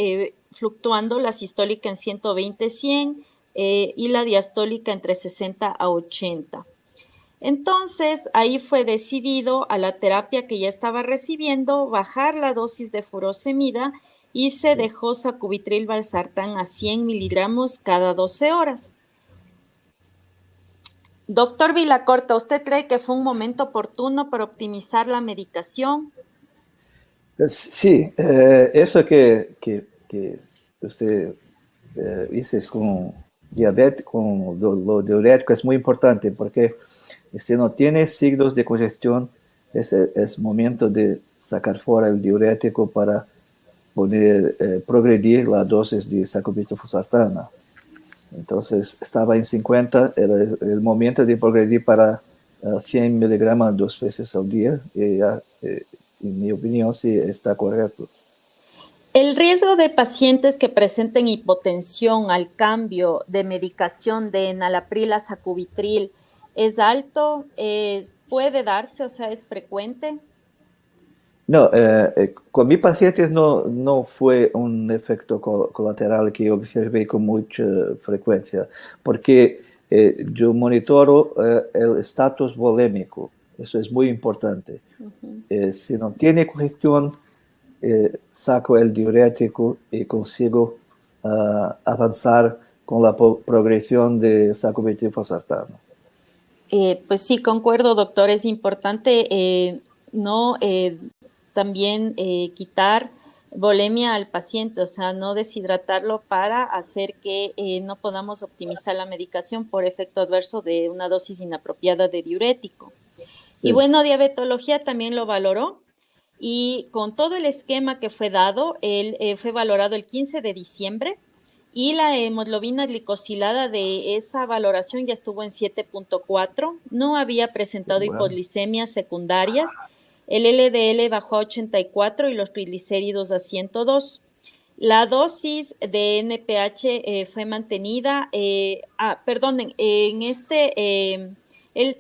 fluctuando, la sistólica en 120-100 y la diastólica entre 60 a 80. Entonces, ahí fue decidido a la terapia que ya estaba recibiendo, bajar la dosis de furosemida y se dejó sacubitril valsartán a 100 miligramos cada 12 horas. Doctor Villacorta, ¿usted cree que fue un momento oportuno para optimizar la medicación? Sí, eso que usted dice con diabetes, con lo diurético es muy importante porque si no tiene signos de congestión, es momento de sacar fuera el diurético para poder progredir la dosis de sacubitril/valsartana. Entonces estaba en 50, era el momento de progredir para 100 miligramos 2 veces al día, y ya, en mi opinión, sí está correcto. El riesgo de pacientes que presenten hipotensión al cambio de medicación de enalapril a sacubitril es alto, puede darse, o sea, es frecuente. No, con mis pacientes no fue un efecto colateral que observé con mucha frecuencia, porque yo monitoro el estatus volémico, eso es muy importante. Si no tiene congestión, saco el diurético y consigo avanzar con la progresión de sacubitril/valsartana. Pues sí, concuerdo, doctor, es importante también quitar volemia al paciente, o sea, no deshidratarlo para hacer que no podamos optimizar la medicación por efecto adverso de una dosis inapropiada de diurético. Sí. Y bueno, diabetología también lo valoró y con todo el esquema que fue dado, él fue valorado el 15 de diciembre y la hemoglobina glicosilada de esa valoración ya estuvo en 7.4, no había presentado hipoglicemias secundarias. El LDL bajó a 84 y los triglicéridos a 102. La dosis de NPH fue mantenida. Él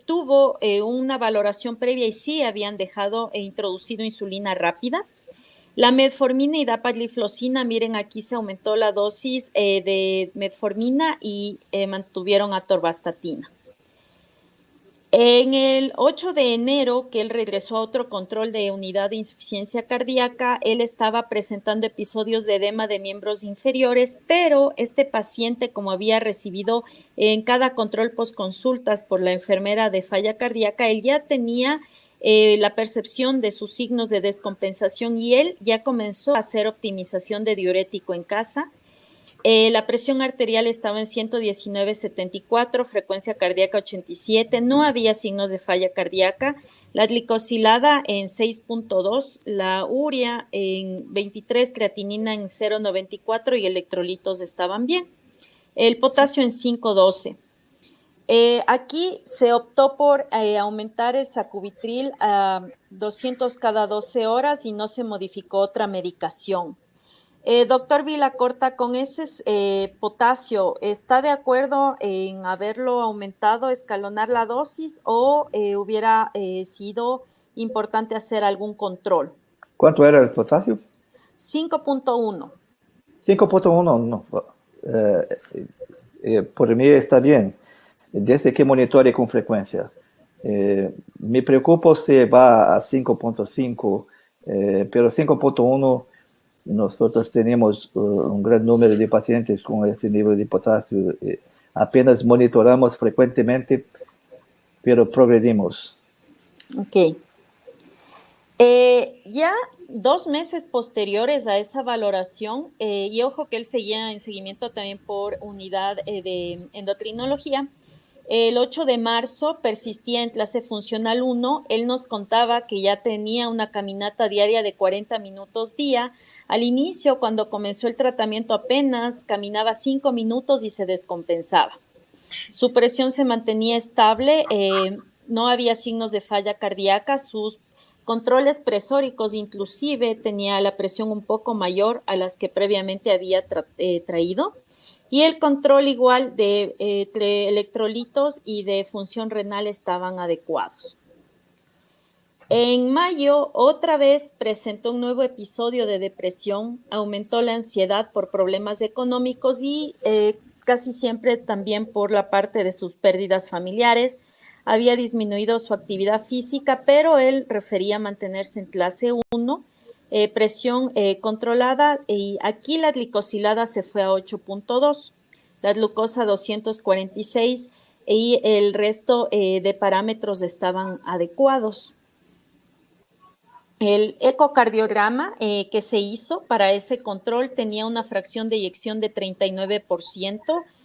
tuvo una valoración previa y sí habían introducido insulina rápida. La metformina y dapagliflozina, miren, aquí se aumentó la dosis de metformina y mantuvieron atorvastatina. En el 8 de enero, que él regresó a otro control de unidad de insuficiencia cardíaca, él estaba presentando episodios de edema de miembros inferiores, pero este paciente, como había recibido en cada control postconsultas por la enfermera de falla cardíaca, él ya tenía la percepción de sus signos de descompensación y él ya comenzó a hacer optimización de diurético en casa. La presión arterial estaba en 119/74, frecuencia cardíaca 87, no había signos de falla cardíaca, la glicosilada en 6.2, la urea en 23, creatinina en 0.94 y electrolitos estaban bien. El potasio en 5.12. Aquí se optó por aumentar el sacubitril a 200 cada 12 horas y no se modificó otra medicación. Doctor Villacorta, con ese potasio, ¿está de acuerdo en haberlo aumentado, escalonar la dosis o hubiera sido importante hacer algún control? ¿Cuánto era el potasio? 5.1. 5.1, no. Por mí está bien, desde que monitore con frecuencia. Me preocupo si va a 5.5, pero 5.1... Nosotros tenemos un gran número de pacientes con ese nivel de potasio. Apenas monitoramos frecuentemente, pero progredimos. Ok. Ya 2 meses posteriores a esa valoración, y ojo que él seguía en seguimiento también por unidad de endocrinología, el 8 de marzo persistía en clase funcional 1, él nos contaba que ya tenía una caminata diaria de 40 minutos día. Al inicio, cuando comenzó el tratamiento, apenas caminaba 5 minutos y se descompensaba. Su presión se mantenía estable, no había signos de falla cardíaca, sus controles presóricos inclusive tenía la presión un poco mayor a las que previamente había traído, y el control igual de electrolitos y de función renal estaban adecuados. En mayo, otra vez presentó un nuevo episodio de depresión, aumentó la ansiedad por problemas económicos y casi siempre también por la parte de sus pérdidas familiares. Había disminuido su actividad física, pero él refería mantenerse en clase 1, presión controlada, y aquí la glicosilada se fue a 8.2, la glucosa 246 y el resto de parámetros estaban adecuados. El ecocardiograma que se hizo para ese control tenía una fracción de eyección de 39%.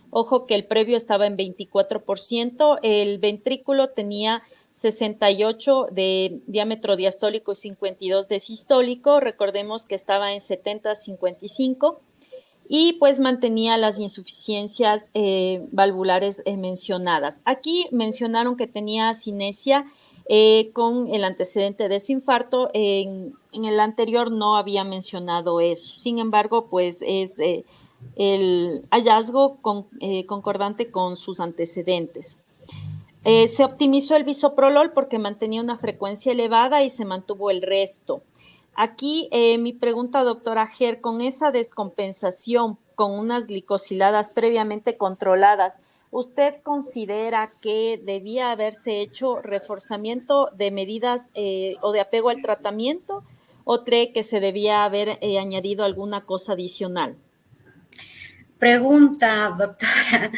Ojo que el previo estaba en 24%. El ventrículo tenía 68 de diámetro diastólico y 52 de sistólico. Recordemos que estaba en 70-55. Y pues mantenía las insuficiencias valvulares mencionadas. Aquí mencionaron que tenía asinesia con el antecedente de su infarto. En el anterior no había mencionado eso. Sin embargo, pues es el hallazgo concordante con sus antecedentes. Se optimizó el bisoprolol porque mantenía una frecuencia elevada y se mantuvo el resto. Aquí mi pregunta, doctora Ger, con esa descompensación con unas glicosiladas previamente controladas, ¿usted considera que debía haberse hecho reforzamiento de medidas o de apego al tratamiento, o cree que se debía haber añadido alguna cosa adicional? Pregunta, doctora.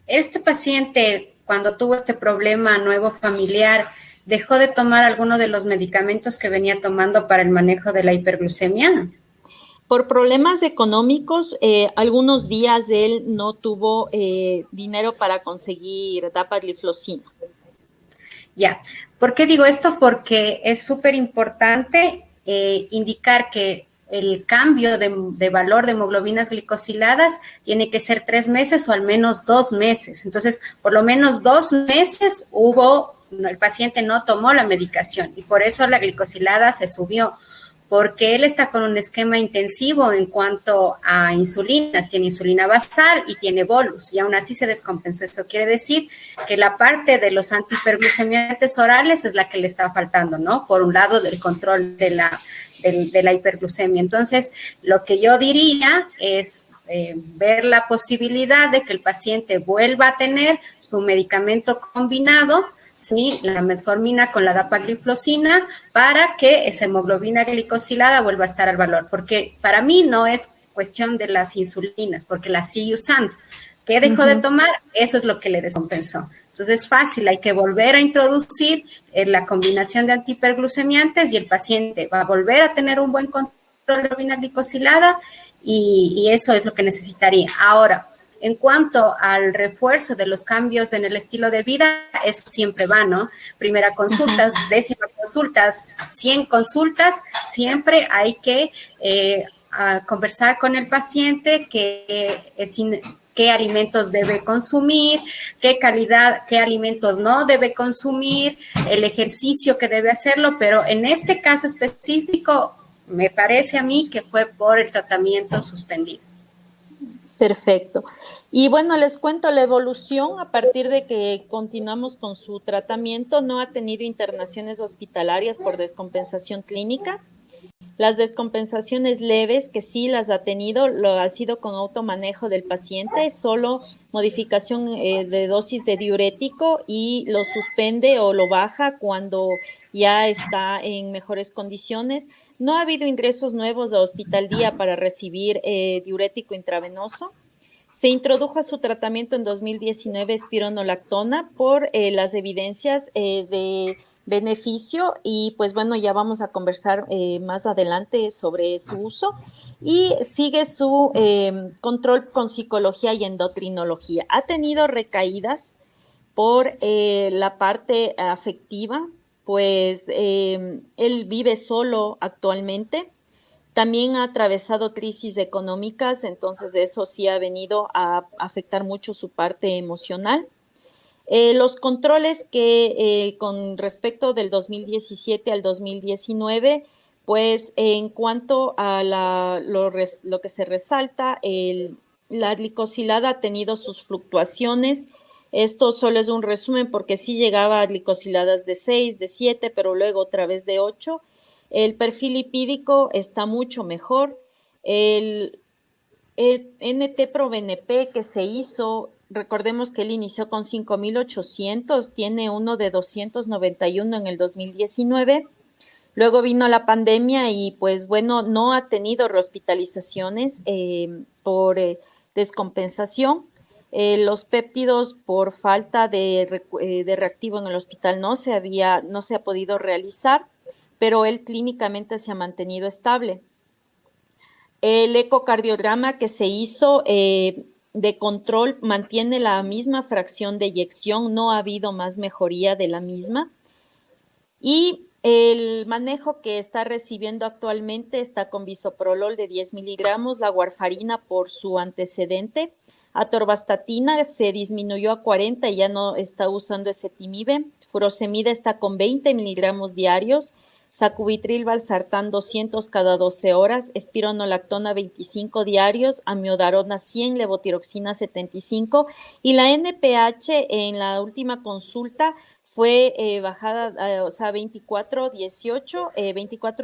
¿Este paciente, cuando tuvo este problema nuevo familiar, dejó de tomar alguno de los medicamentos que venía tomando para el manejo de la hiperglucemia? Por problemas económicos, algunos días él no tuvo dinero para conseguir dapagliflozina. Ya, ¿por qué digo esto? Porque es súper importante indicar que el cambio de valor de hemoglobinas glicosiladas tiene que ser 3 meses o al menos 2 meses. Entonces, por lo menos 2 meses el paciente no tomó la medicación y por eso la glicosilada se subió, porque él está con un esquema intensivo en cuanto a insulinas, tiene insulina basal y tiene bolus, y aún así se descompensó. Eso quiere decir que la parte de los antihiperglucemiantes orales es la que le está faltando, ¿no? Por un lado, del control de la hiperglucemia. Entonces, lo que yo diría es ver la posibilidad de que el paciente vuelva a tener su medicamento combinado, ¿sí? La metformina con la dapagliflozina, para que esa hemoglobina glicosilada vuelva a estar al valor, porque para mí no es cuestión de las insulinas, porque las sigue usando. ¿Qué dejó de tomar? Eso es lo que le descompensó. Entonces es fácil, hay que volver a introducir la combinación de antihiperglucemiantes y el paciente va a volver a tener un buen control de hemoglobina glicosilada y eso es lo que necesitaría. Ahora, en cuanto al refuerzo de los cambios en el estilo de vida, eso siempre va, ¿no? Primera consulta, 10ª consulta, 100 consultas, siempre hay que conversar con el paciente qué alimentos debe consumir, qué alimentos no debe consumir, el ejercicio que debe hacerlo, pero en este caso específico, me parece a mí que fue por el tratamiento suspendido. Perfecto. Y bueno, les cuento la evolución a partir de que continuamos con su tratamiento. No ha tenido internaciones hospitalarias por descompensación clínica. Las descompensaciones leves, que sí las ha tenido, lo ha sido con automanejo del paciente, solo modificación de dosis de diurético y lo suspende o lo baja cuando ya está en mejores condiciones. No ha habido ingresos nuevos a Hospital Día para recibir diurético intravenoso. Se introdujo a su tratamiento en 2019 espironolactona por las evidencias de beneficio y pues bueno, ya vamos a conversar más adelante sobre su uso, y sigue su control con psicología y endocrinología. Ha tenido recaídas por la parte afectiva, pues él vive solo actualmente. También ha atravesado crisis económicas, entonces eso sí ha venido a afectar mucho su parte emocional. Los controles que con respecto del 2017 al 2019, pues en cuanto a lo que se resalta, la glicosilada ha tenido sus fluctuaciones. Esto solo es un resumen porque sí llegaba a glicosiladas de 6, de 7, pero luego otra vez de 8. El perfil lipídico está mucho mejor. El NT-proBNP que se hizo, recordemos que él inició con 5.800, tiene uno de 291 en el 2019. Luego vino la pandemia y pues bueno, no ha tenido rehospitalizaciones por descompensación. Los péptidos por falta de reactivo en el hospital no se ha podido realizar, pero él clínicamente se ha mantenido estable. El ecocardiograma que se hizo de control mantiene la misma fracción de eyección, no ha habido más mejoría de la misma. Y el manejo que está recibiendo actualmente está con bisoprolol de 10 miligramos, la warfarina por su antecedente. Atorvastatina se disminuyó a 40 y ya no está usando ezetimibe. Furosemida está con 20 miligramos diarios. Sacubitril valsartán 200 cada 12 horas, espironolactona 25 diarios, amiodarona 100, levotiroxina 75 y la NPH en la última consulta fue bajada, o sea, 24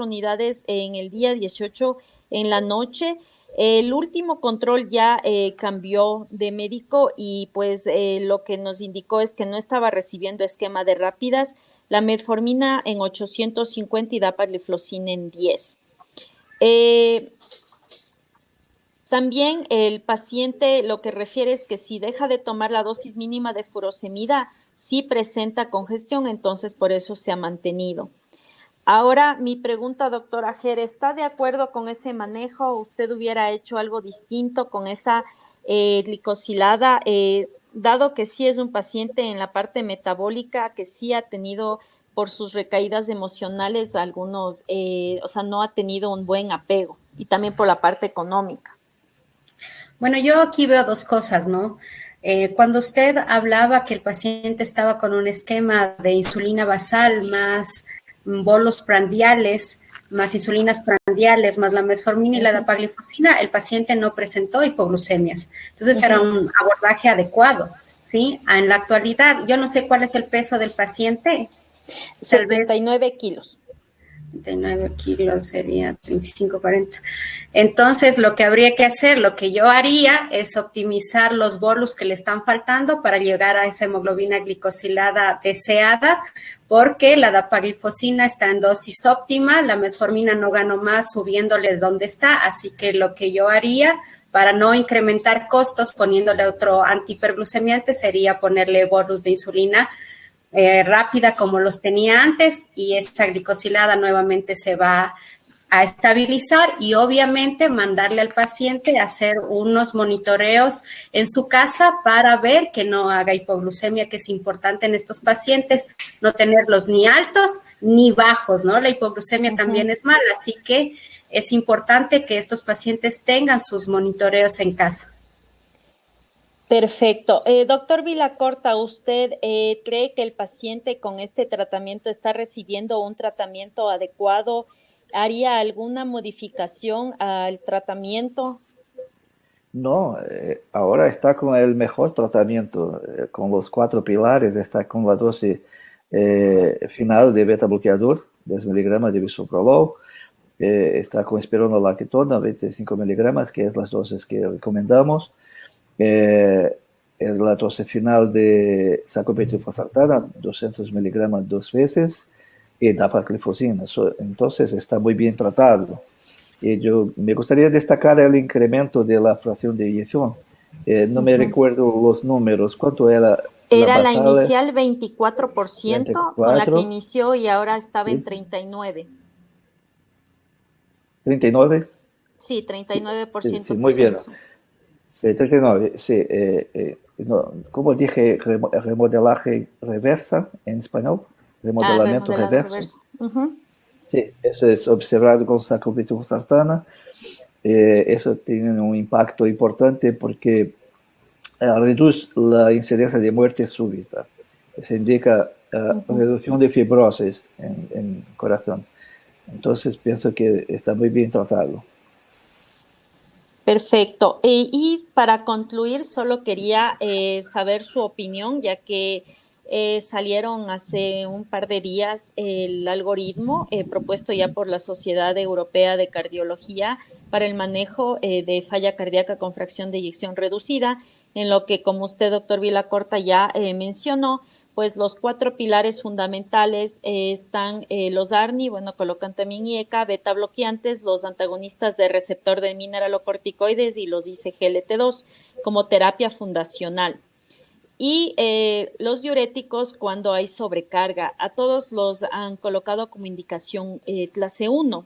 unidades en el día, 18 en la noche. El último control ya cambió de médico y pues lo que nos indicó es que no estaba recibiendo esquema de rápidas, la metformina en 850 y dapagliflozin en 10. También el paciente lo que refiere es que si deja de tomar la dosis mínima de furosemida, sí presenta congestión, entonces por eso se ha mantenido. Ahora mi pregunta, doctora Ger, ¿está de acuerdo con ese manejo? ¿Usted hubiera hecho algo distinto con esa glicosilada? Dado que sí es un paciente en la parte metabólica, que sí ha tenido por sus recaídas emocionales algunos, o sea, no ha tenido un buen apego y también por la parte económica. Bueno, yo aquí veo dos cosas, ¿no? Cuando usted hablaba que el paciente estaba con un esquema de insulina basal más bolos prandiales, más insulinas prandiales, más la metformina y la dapagliflozina, el paciente no presentó hipoglucemias. Entonces era un abordaje adecuado, ¿sí? En la actualidad, yo no sé cuál es el peso del paciente. 79 kilos. 39 kilos sería 35, 40. Entonces, lo que habría que hacer, lo que yo haría es optimizar los bolos que le están faltando para llegar a esa hemoglobina glicosilada deseada, porque la dapagliflozina está en dosis óptima, la metformina no ganó más subiéndole donde está, así que lo que yo haría para no incrementar costos poniéndole otro antihiperglucemiante sería ponerle bolos de insulina rápida como los tenía antes y esta glicosilada nuevamente se va a estabilizar y obviamente mandarle al paciente a hacer unos monitoreos en su casa para ver que no haga hipoglucemia, que es importante en estos pacientes, no tenerlos ni altos ni bajos, ¿no? La hipoglucemia también es mala, así que es importante que estos pacientes tengan sus monitoreos en casa. Perfecto. Doctor Villacorta, ¿usted cree que el paciente con este tratamiento está recibiendo un tratamiento adecuado? ¿Haría alguna modificación al tratamiento? No, ahora está con el mejor tratamiento, con los 4 pilares, está con la dosis final de beta bloqueador, 10 miligramos de bisoprolol, está con espironolactona, 25 miligramos, que es las dosis que recomendamos. La dosis final de sacubitril/valsartana, 200 miligramos 2 veces, y dapagliflozina. Entonces está muy bien tratado. Y yo me gustaría destacar el incremento de la fracción de eyección. No me recuerdo los números. ¿Cuánto era? Era la inicial 24%, con la que inició y ahora estaba en 39. ¿39? Sí, 39%. Sí, muy bien. Sí, 39, sí. No, como dije, remodelaje reversa en español. Remodelamiento reverso. Sí, eso es observado con sacubitril/valsartana. Eso tiene un impacto importante porque reduce la incidencia de muerte súbita. Se indica reducción de fibrosis en corazón. Entonces pienso que está muy bien tratado. Perfecto. Y para concluir, solo quería saber su opinión, ya que salieron hace un par de días el algoritmo propuesto ya por la Sociedad Europea de Cardiología para el manejo de falla cardíaca con fracción de eyección reducida, en lo que, como usted, doctor Villacorta, ya mencionó, pues los 4 pilares fundamentales están los ARNI, bueno, colocan también IECA, beta bloqueantes, los antagonistas de receptor de mineralocorticoides y los ICGLT2 como terapia fundacional. Y los diuréticos cuando hay sobrecarga. A todos los han colocado como indicación clase 1.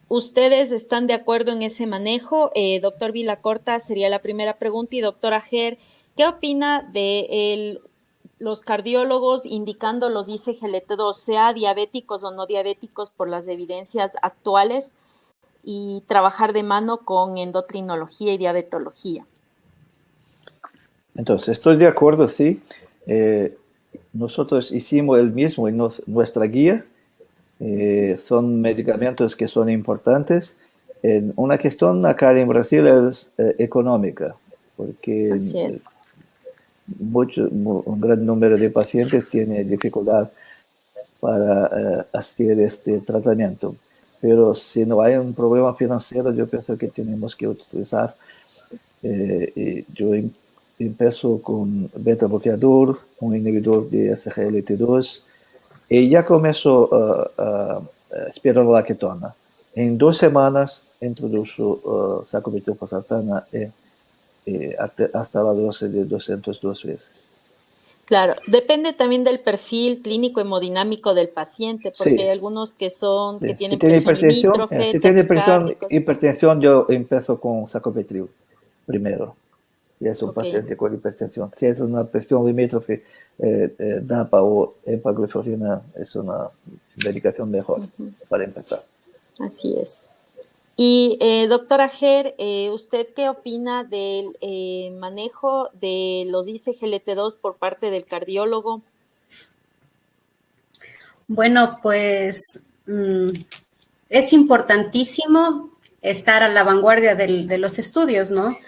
¿Ustedes están de acuerdo en ese manejo? Doctor Villacorta, sería la primera pregunta. Y doctora Ger, ¿qué opina de los cardiólogos indicando los ICGLT2, sea diabéticos o no diabéticos por las evidencias actuales, y trabajar de mano con endocrinología y diabetología? Entonces, estoy de acuerdo, sí. Nosotros hicimos el mismo en nuestra guía. Son medicamentos que son importantes. Una cuestión acá en Brasil es económica, porque Así es. un gran número de pacientes tiene dificultad para hacer este tratamiento. Pero si no hay un problema financiero, yo pienso que tenemos que utilizar. Yo empiezo con beta bloqueador, un inhibidor de SGLT2, y ya comienzo espironolactona. En 2 semanas introduzco sacubitril/valsartana hasta la dosis de 202 veces. Claro, depende también del perfil clínico hemodinámico del paciente, porque Sí, hay algunos que son sí. que tienen Si tiene presión limítrofe, si tiene taquicárdicos. hipertensión, yo empiezo con sacubitril primero. Y es un Okay. paciente con hipertensión. Si es una presión limítrofe, DAPA o empagliflozina es una medicación mejor para empezar. Así es. Y doctora Ger, ¿usted qué opina del manejo de los ICGLT2 por parte del cardiólogo? Bueno, pues es importantísimo estar a la vanguardia de los estudios, ¿no?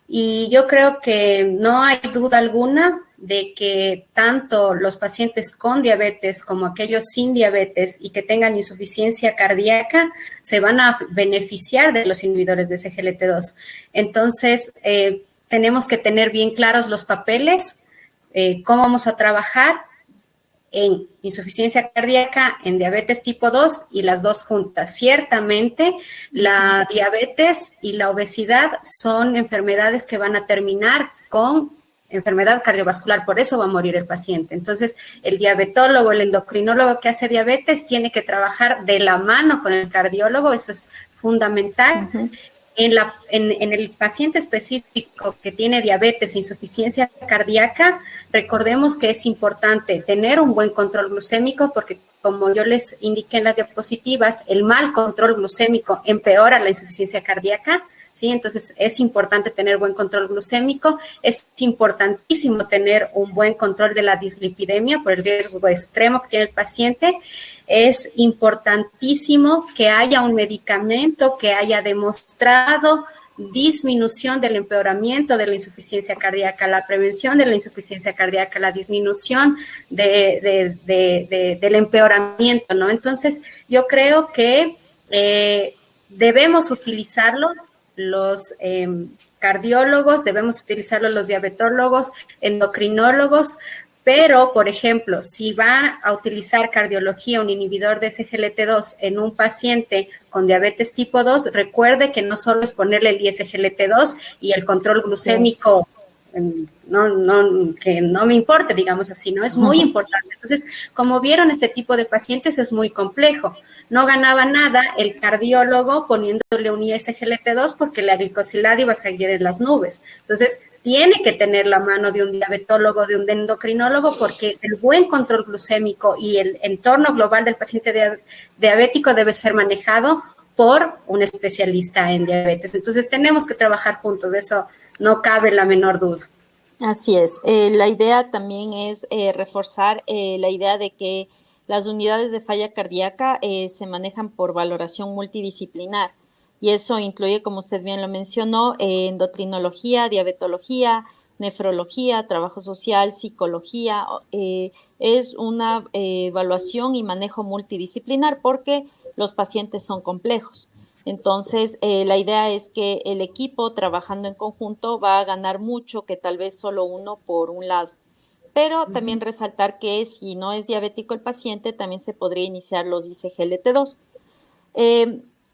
Y yo creo que no hay duda alguna de que tanto los pacientes con diabetes como aquellos sin diabetes y que tengan insuficiencia cardíaca se van a beneficiar de los inhibidores de SGLT2. Entonces, tenemos que tener bien claros los papeles, cómo vamos a trabajar en insuficiencia cardíaca, en diabetes tipo 2 y las dos juntas. Ciertamente, la diabetes y la obesidad son enfermedades que van a terminar con enfermedad cardiovascular, por eso va a morir el paciente. Entonces, el diabetólogo, el endocrinólogo que hace diabetes tiene que trabajar de la mano con el cardiólogo, eso es fundamental. En el paciente específico que tiene diabetes e insuficiencia cardíaca, recordemos que es importante tener un buen control glucémico porque, como yo les indiqué en las diapositivas, el mal control glucémico empeora la insuficiencia cardíaca, ¿sí? Entonces, es importante tener buen control glucémico, es importantísimo tener un buen control de la dislipidemia por el riesgo extremo que tiene el paciente. Es importantísimo que haya un medicamento que haya demostrado disminución del empeoramiento de la insuficiencia cardíaca, la prevención de la insuficiencia cardíaca, la disminución del empeoramiento, ¿no? Entonces, yo creo que debemos utilizarlo los cardiólogos, debemos utilizarlo los diabetólogos, endocrinólogos, pero, por ejemplo, si va a utilizar cardiología un inhibidor de SGLT2 en un paciente con diabetes tipo 2, recuerde que no solo es ponerle el SGLT2 y el control glucémico, que no me importe, digamos así, ¿no? Es muy importante. Entonces, como vieron, este tipo de pacientes es muy complejo. No ganaba nada el cardiólogo poniéndole un SGLT2 porque la glicosiladia iba a seguir en las nubes. Entonces, tiene que tener la mano de un diabetólogo, de un endocrinólogo, porque el buen control glucémico y el entorno global del paciente diabético debe ser manejado por un especialista en diabetes. Entonces, tenemos que trabajar juntos, de eso no cabe la menor duda. Así es. La idea también es reforzar la idea de que las unidades de falla cardíaca se manejan por valoración multidisciplinar y eso incluye, como usted bien lo mencionó, endocrinología, diabetología, nefrología, trabajo social, psicología. Es una evaluación y manejo multidisciplinar porque los pacientes son complejos. Entonces, la idea es que el equipo trabajando en conjunto va a ganar mucho que tal vez solo uno por un lado. Pero también resaltar que si no es diabético el paciente, también se podría iniciar los ICGLT2.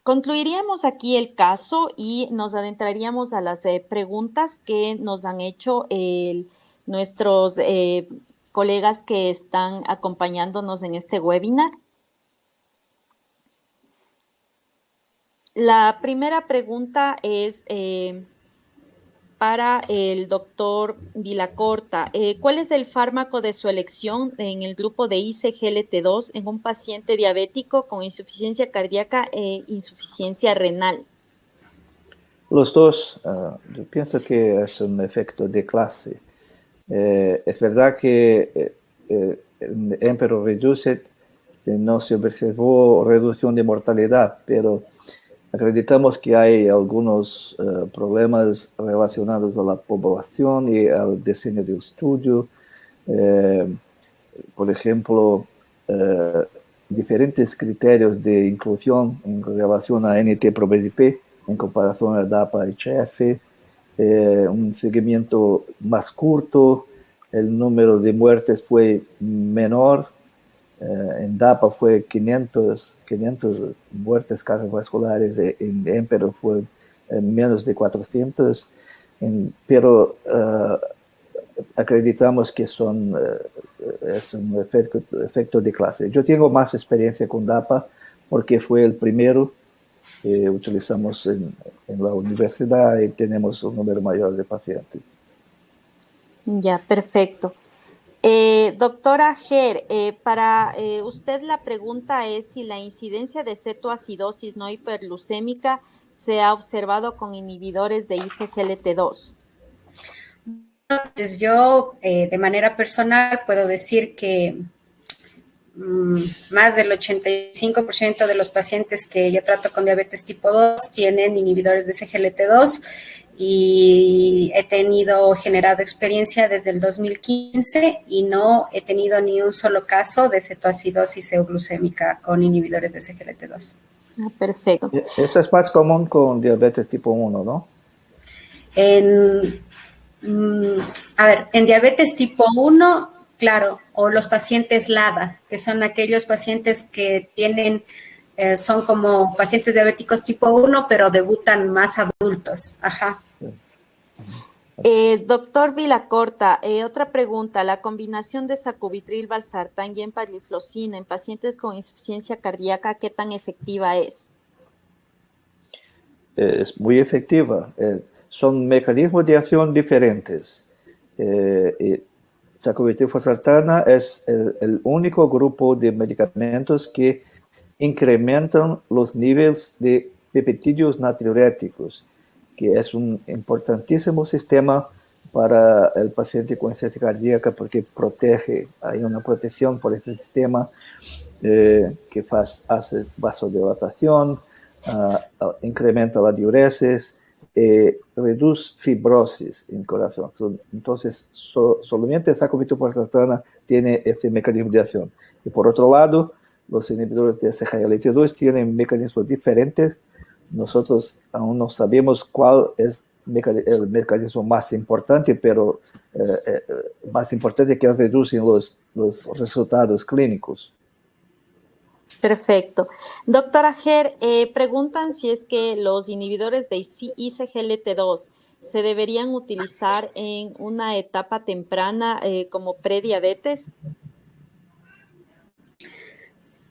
Concluiríamos aquí el caso y nos adentraríamos a las preguntas que nos han hecho nuestros colegas que están acompañándonos en este webinar. La primera pregunta es para el doctor Villacorta. ¿Cuál es el fármaco de su elección en el grupo de ICGLT2 en un paciente diabético con insuficiencia cardíaca e insuficiencia renal? Los dos, yo pienso que es un efecto de clase. Es verdad que en Emperor Reduced no se observó reducción de mortalidad, pero acreditamos que hay algunos problemas relacionados a la población y al diseño del estudio. Por ejemplo, diferentes criterios de inclusión en relación a NT-proBNP en comparación a DAPA-HF, un seguimiento más corto, el número de muertes fue menor. En DAPA fue 500 muertes cardiovasculares, en Emperor fue menos de 400, pero acreditamos que es un efecto de clase. Yo tengo más experiencia con DAPA porque fue el primero que utilizamos en la universidad y tenemos un número mayor de pacientes. Ya, perfecto. Doctora Ger, para usted la pregunta es si la incidencia de cetoacidosis no hiperglucémica se ha observado con inhibidores de ICGLT2. Pues yo, de manera personal, puedo decir que más del 85% de los pacientes que yo trato con diabetes tipo 2 tienen inhibidores de ICGLT2 y he generado experiencia desde el 2015 y no he tenido ni un solo caso de cetoacidosis euglucémica con inhibidores de ICGLT2. Perfecto. Eso es más común con diabetes tipo 1, ¿no? En diabetes tipo 1, claro, o los pacientes LADA, que son aquellos pacientes que tienen, son como pacientes diabéticos tipo 1, pero debutan más adultos. Ajá. Doctor Villacorta, otra pregunta. La combinación de sacubitril, valsartán y empagliflozina en pacientes con insuficiencia cardíaca, ¿qué tan efectiva es? Es muy efectiva. Son mecanismos de acción diferentes. Sacubitril/valsartana es el único grupo de medicamentos que incrementan los niveles de peptídeos natriuréticos, que es un importantísimo sistema para el paciente con insuficiencia cardíaca porque protege, hay una protección por ese sistema que hace vasodilatación, incrementa la diuresis, reduce fibrosis en corazón. Entonces, solamente sacubitril/valsartana tiene este mecanismo de acción. Y por otro lado, los inhibidores de SGLT2 tienen mecanismos diferentes. Nosotros aún no sabemos cuál es el mecanismo más importante, pero más importante que reducen los resultados clínicos. Perfecto. Doctora Ger, preguntan si es que los inhibidores de ICGLT2 se deberían utilizar en una etapa temprana como prediabetes.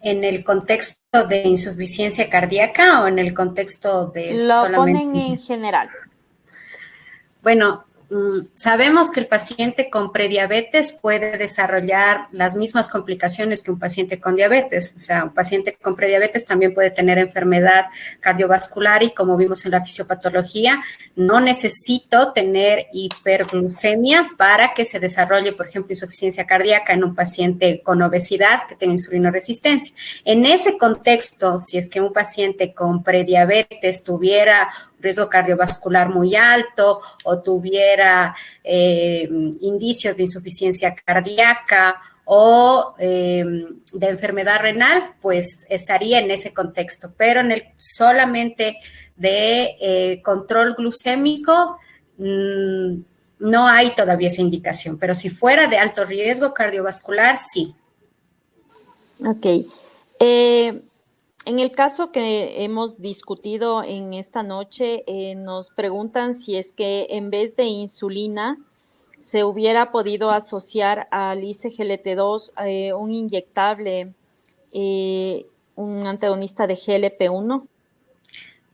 ¿En el contexto de insuficiencia cardíaca o en el contexto de Lo solamente? ponen en general. Bueno, Sabemos que el paciente con prediabetes puede desarrollar las mismas complicaciones que un paciente con diabetes. O sea, un paciente con prediabetes también puede tener enfermedad cardiovascular y, como vimos en la fisiopatología, no necesito tener hiperglucemia para que se desarrolle, por ejemplo, insuficiencia cardíaca en un paciente con obesidad que tenga insulinoresistencia. En ese contexto, si es que un paciente con prediabetes tuviera riesgo cardiovascular muy alto o tuviera indicios de insuficiencia cardíaca o de enfermedad renal, pues estaría en ese contexto. Pero en el solamente de control glucémico, no hay todavía esa indicación. Pero si fuera de alto riesgo cardiovascular, sí. Ok. En el caso que hemos discutido en esta noche, nos preguntan si es que en vez de insulina se hubiera podido asociar al ISGLT2 un inyectable, un antagonista de GLP-1.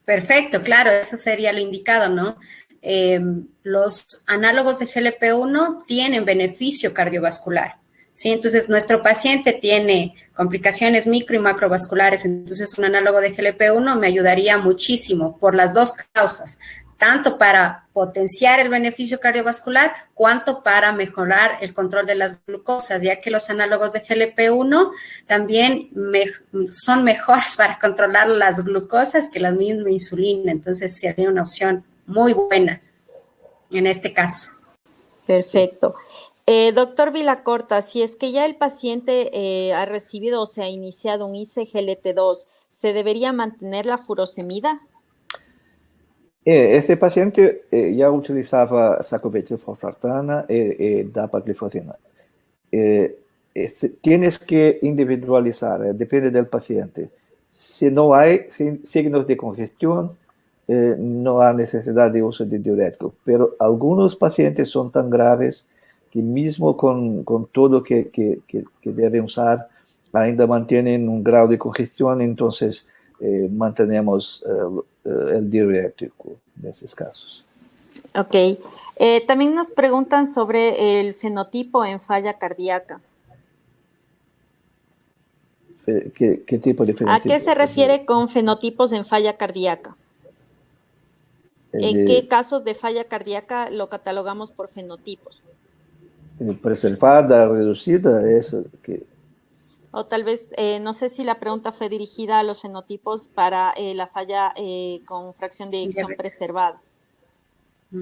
Perfecto, claro, eso sería lo indicado, ¿no? Los análogos de GLP-1 tienen beneficio cardiovascular. ¿Sí? Entonces, nuestro paciente tiene complicaciones micro y macrovasculares, entonces un análogo de GLP-1 me ayudaría muchísimo por las dos causas, tanto para potenciar el beneficio cardiovascular, cuanto para mejorar el control de las glucosas, ya que los análogos de GLP-1 también son mejores para controlar las glucosas que la misma insulina, entonces sería una opción muy buena en este caso. Perfecto. Doctor Villacorta, si es que ya el paciente ha recibido o se ha iniciado un ISGLT2, ¿se debería mantener la furosemida? Este paciente ya utilizaba sacubitril/valsartana y dapagliflozina. Tienes que individualizar, depende del paciente. Si no hay signos de congestión, no hay necesidad de uso de diurético, pero algunos pacientes son tan graves que mismo con todo que deben usar, ainda mantienen un grado de congestión, entonces mantenemos el diurético en esos casos. Ok. También nos preguntan sobre el fenotipo en falla cardíaca. ¿Qué tipo de fenotipo? ¿A qué se refiere con fenotipos en falla cardíaca? ¿En qué casos de falla cardíaca lo catalogamos por fenotipos? Preservada, reducida, eso que... O tal vez, no sé si la pregunta fue dirigida a los fenotipos para la falla con fracción de eyección preservada.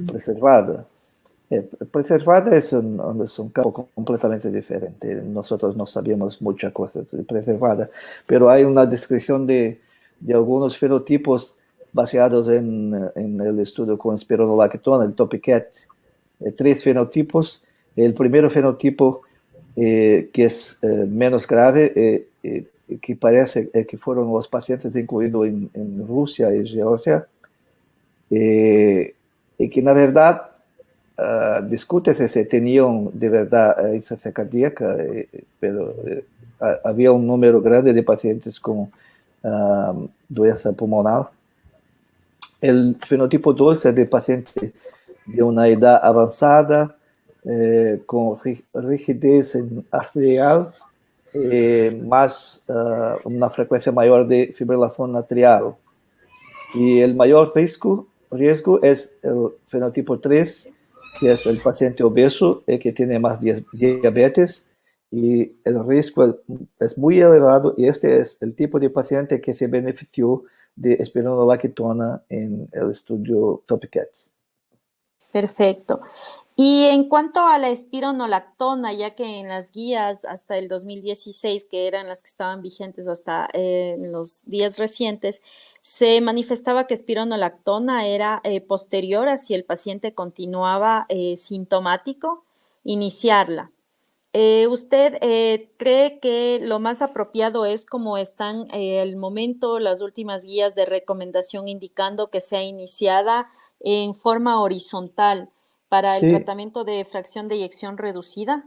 Preservada. Preservada es un campo completamente diferente. Nosotros no sabíamos muchas cosas de preservada, pero hay una descripción de algunos fenotipos basados en el estudio con espironolactona, el Topicat. 3 fenotipos. El primer fenotipo, que es menos grave, que parece que fueron los pacientes incluidos en Rusia y Georgia, y que na verdad discute-se si tenían de verdad insuficiencia cardíaca, pero había un número grande de pacientes con doença pulmonar. El fenotipo 2 es de pacientes de una edad avanzada, con rigidez arterial, más una frecuencia mayor de fibrilación atrial. Y el mayor riesgo es el fenotipo 3, que es el paciente obeso que tiene más diabetes, y el riesgo es muy elevado, y este es el tipo de paciente que se benefició de espironolactona en el estudio Topicat. Perfecto. Y en cuanto a la espironolactona, ya que en las guías hasta el 2016, que eran las que estaban vigentes hasta los días recientes, se manifestaba que espironolactona era posterior a si el paciente continuaba sintomático, iniciarla. ¿Usted cree que lo más apropiado es como están al momento las últimas guías de recomendación indicando que sea iniciada en forma horizontal para el tratamiento de fracción de eyección reducida?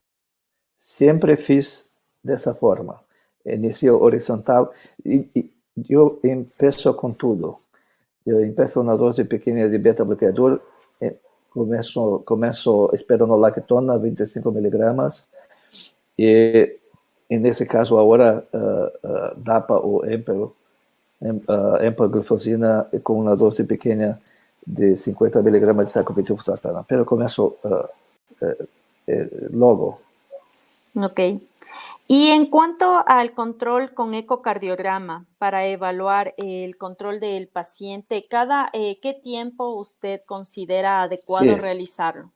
Siempre fiz de esa forma, inicio horizontal, y yo empiezo con todo. Yo empiezo una dosis pequeña de beta bloqueador, começo espironolactona, 25 miligramas, e nesse caso agora DAPA ou empagliflozina com uma dose pequena de 50 miligramas de sacubitril/sartana, pero começo luego. Ok. Y en cuanto al control con ecocardiograma para evaluar el control del paciente, ¿qué tiempo usted considera adecuado realizarlo?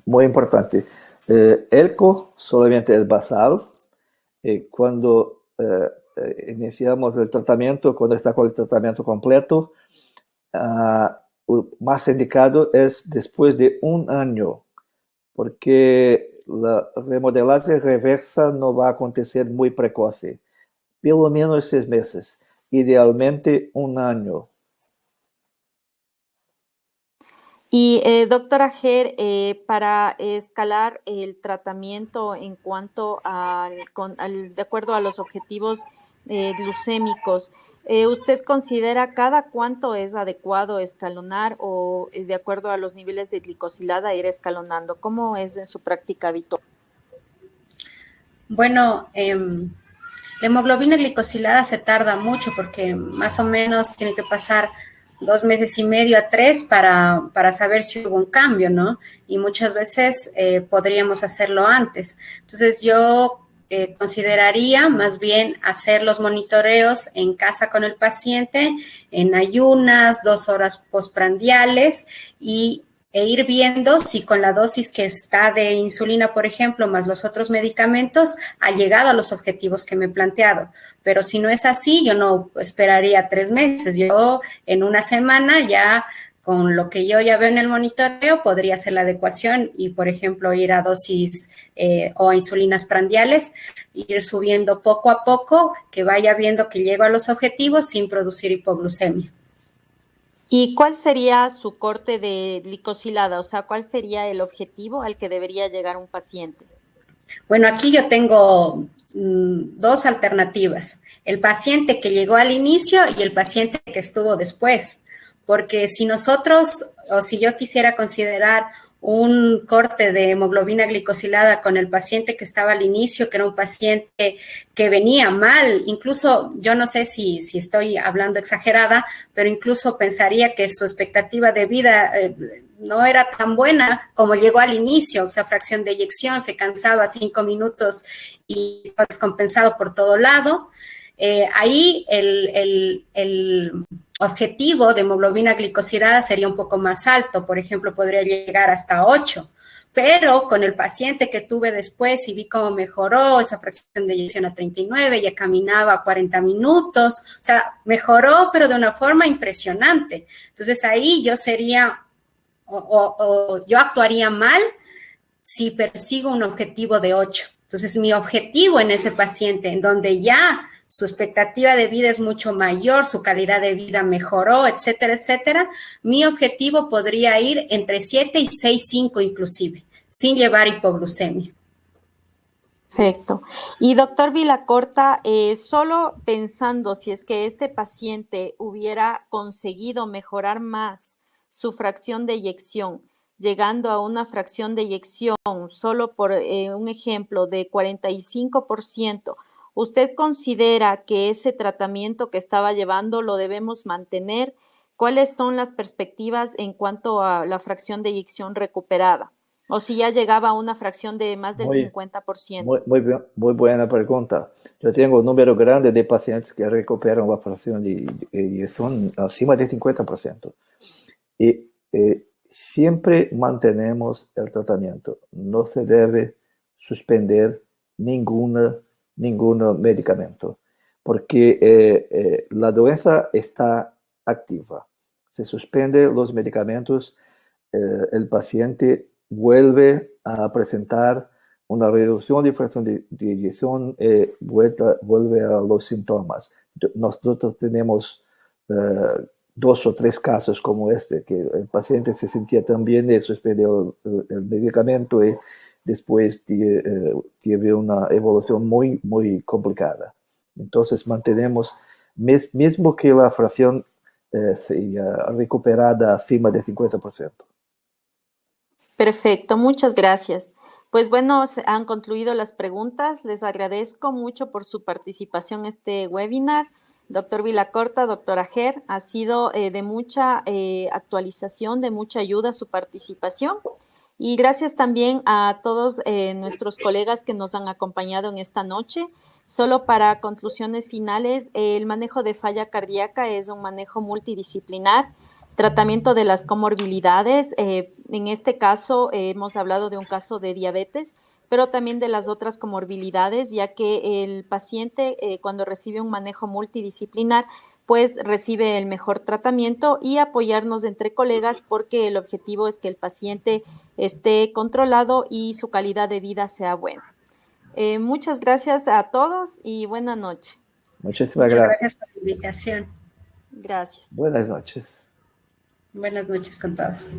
Muy importante. ECO solamente es basal. Cuando iniciamos el tratamiento, cuando está con el tratamiento completo, más indicado es después de un año, porque la remodelaje reversa no va a acontecer muy precoce, pelo menos 6 meses, idealmente un año. Y doctora Ger, para escalar el tratamiento en cuanto de acuerdo a los objetivos glucémicos, ¿usted considera cada cuánto es adecuado escalonar o de acuerdo a los niveles de glicosilada ir escalonando? ¿Cómo es en su práctica habitual? Bueno, la hemoglobina glicosilada se tarda mucho porque más o menos tiene que pasar 2 meses y medio a 3 para saber si hubo un cambio, ¿no? Y muchas veces podríamos hacerlo antes. Entonces, yo consideraría más bien hacer los monitoreos en casa con el paciente, en ayunas, 2 horas postprandiales e ir viendo si con la dosis que está de insulina, por ejemplo, más los otros medicamentos, ha llegado a los objetivos que me he planteado. Pero si no es así, yo no esperaría 3 meses. Yo en una semana ya, con lo que yo ya veo en el monitoreo, podría hacer la adecuación y, por ejemplo, ir a dosis o a insulinas prandiales, ir subiendo poco a poco, que vaya viendo que llego a los objetivos sin producir hipoglucemia. ¿Y cuál sería su corte de glicosilada? O sea, ¿cuál sería el objetivo al que debería llegar un paciente? Bueno, aquí yo tengo 2 alternativas. El paciente que llegó al inicio y el paciente que estuvo después. Porque si nosotros, o si yo quisiera considerar un corte de hemoglobina glicosilada con el paciente que estaba al inicio, que era un paciente que venía mal, incluso yo no sé si estoy hablando exagerada, pero incluso pensaría que su expectativa de vida no era tan buena como llegó al inicio, o sea, fracción de eyección, se cansaba 5 minutos y estaba descompensado por todo lado. Ahí el objetivo de hemoglobina glicosilada sería un poco más alto, por ejemplo, podría llegar hasta 8, pero con el paciente que tuve después y vi cómo mejoró esa fracción de eyección a 39, ya caminaba 40 minutos, o sea, mejoró, pero de una forma impresionante. Entonces ahí yo sería, yo actuaría mal si persigo un objetivo de 8. Entonces mi objetivo en ese paciente, en donde ya su expectativa de vida es mucho mayor, su calidad de vida mejoró, etcétera, etcétera, mi objetivo podría ir entre 7 y 6,5 inclusive, sin llevar hipoglucemia. Perfecto. Y doctor Villacorta, solo pensando si es que este paciente hubiera conseguido mejorar más su fracción de eyección, llegando a una fracción de eyección, solo por un ejemplo, de 45%, ¿usted considera que ese tratamiento que estaba llevando lo debemos mantener? ¿Cuáles son las perspectivas en cuanto a la fracción de eyección recuperada? O si ya llegaba a una fracción de más del 50%. Muy buena pregunta. Yo tengo un número grande de pacientes que recuperan la fracción de eyección acima del 50%. Y siempre mantenemos el tratamiento. No se debe suspender ningún medicamento, porque la doença está activa. Se suspende los medicamentos, el paciente vuelve a presentar una reducción de fracción de eyección, vuelve a los síntomas. Nosotros tenemos 2 o 3 casos como este, que el paciente se sentía tan bien y suspendió el medicamento y después tiene una evolución muy, muy complicada. Entonces mantenemos, mismo que la fracción sea recuperada acima de 50%. Perfecto, muchas gracias. Pues bueno, se han concluido las preguntas. Les agradezco mucho por su participación en este webinar. Doctor Villacorta, doctora Ger, ha sido de mucha actualización, de mucha ayuda su participación. Y gracias también a todos nuestros colegas que nos han acompañado en esta noche. Solo para conclusiones finales, el manejo de falla cardíaca es un manejo multidisciplinar, tratamiento de las comorbilidades. En este caso, hemos hablado de un caso de diabetes, pero también de las otras comorbilidades, ya que el paciente, cuando recibe un manejo multidisciplinar, pues recibe el mejor tratamiento y apoyarnos entre colegas porque el objetivo es que el paciente esté controlado y su calidad de vida sea buena. Muchas gracias a todos y buena noche. Muchísimas Muchas gracias. gracias por la invitación. Gracias. Buenas noches. Buenas noches con todos.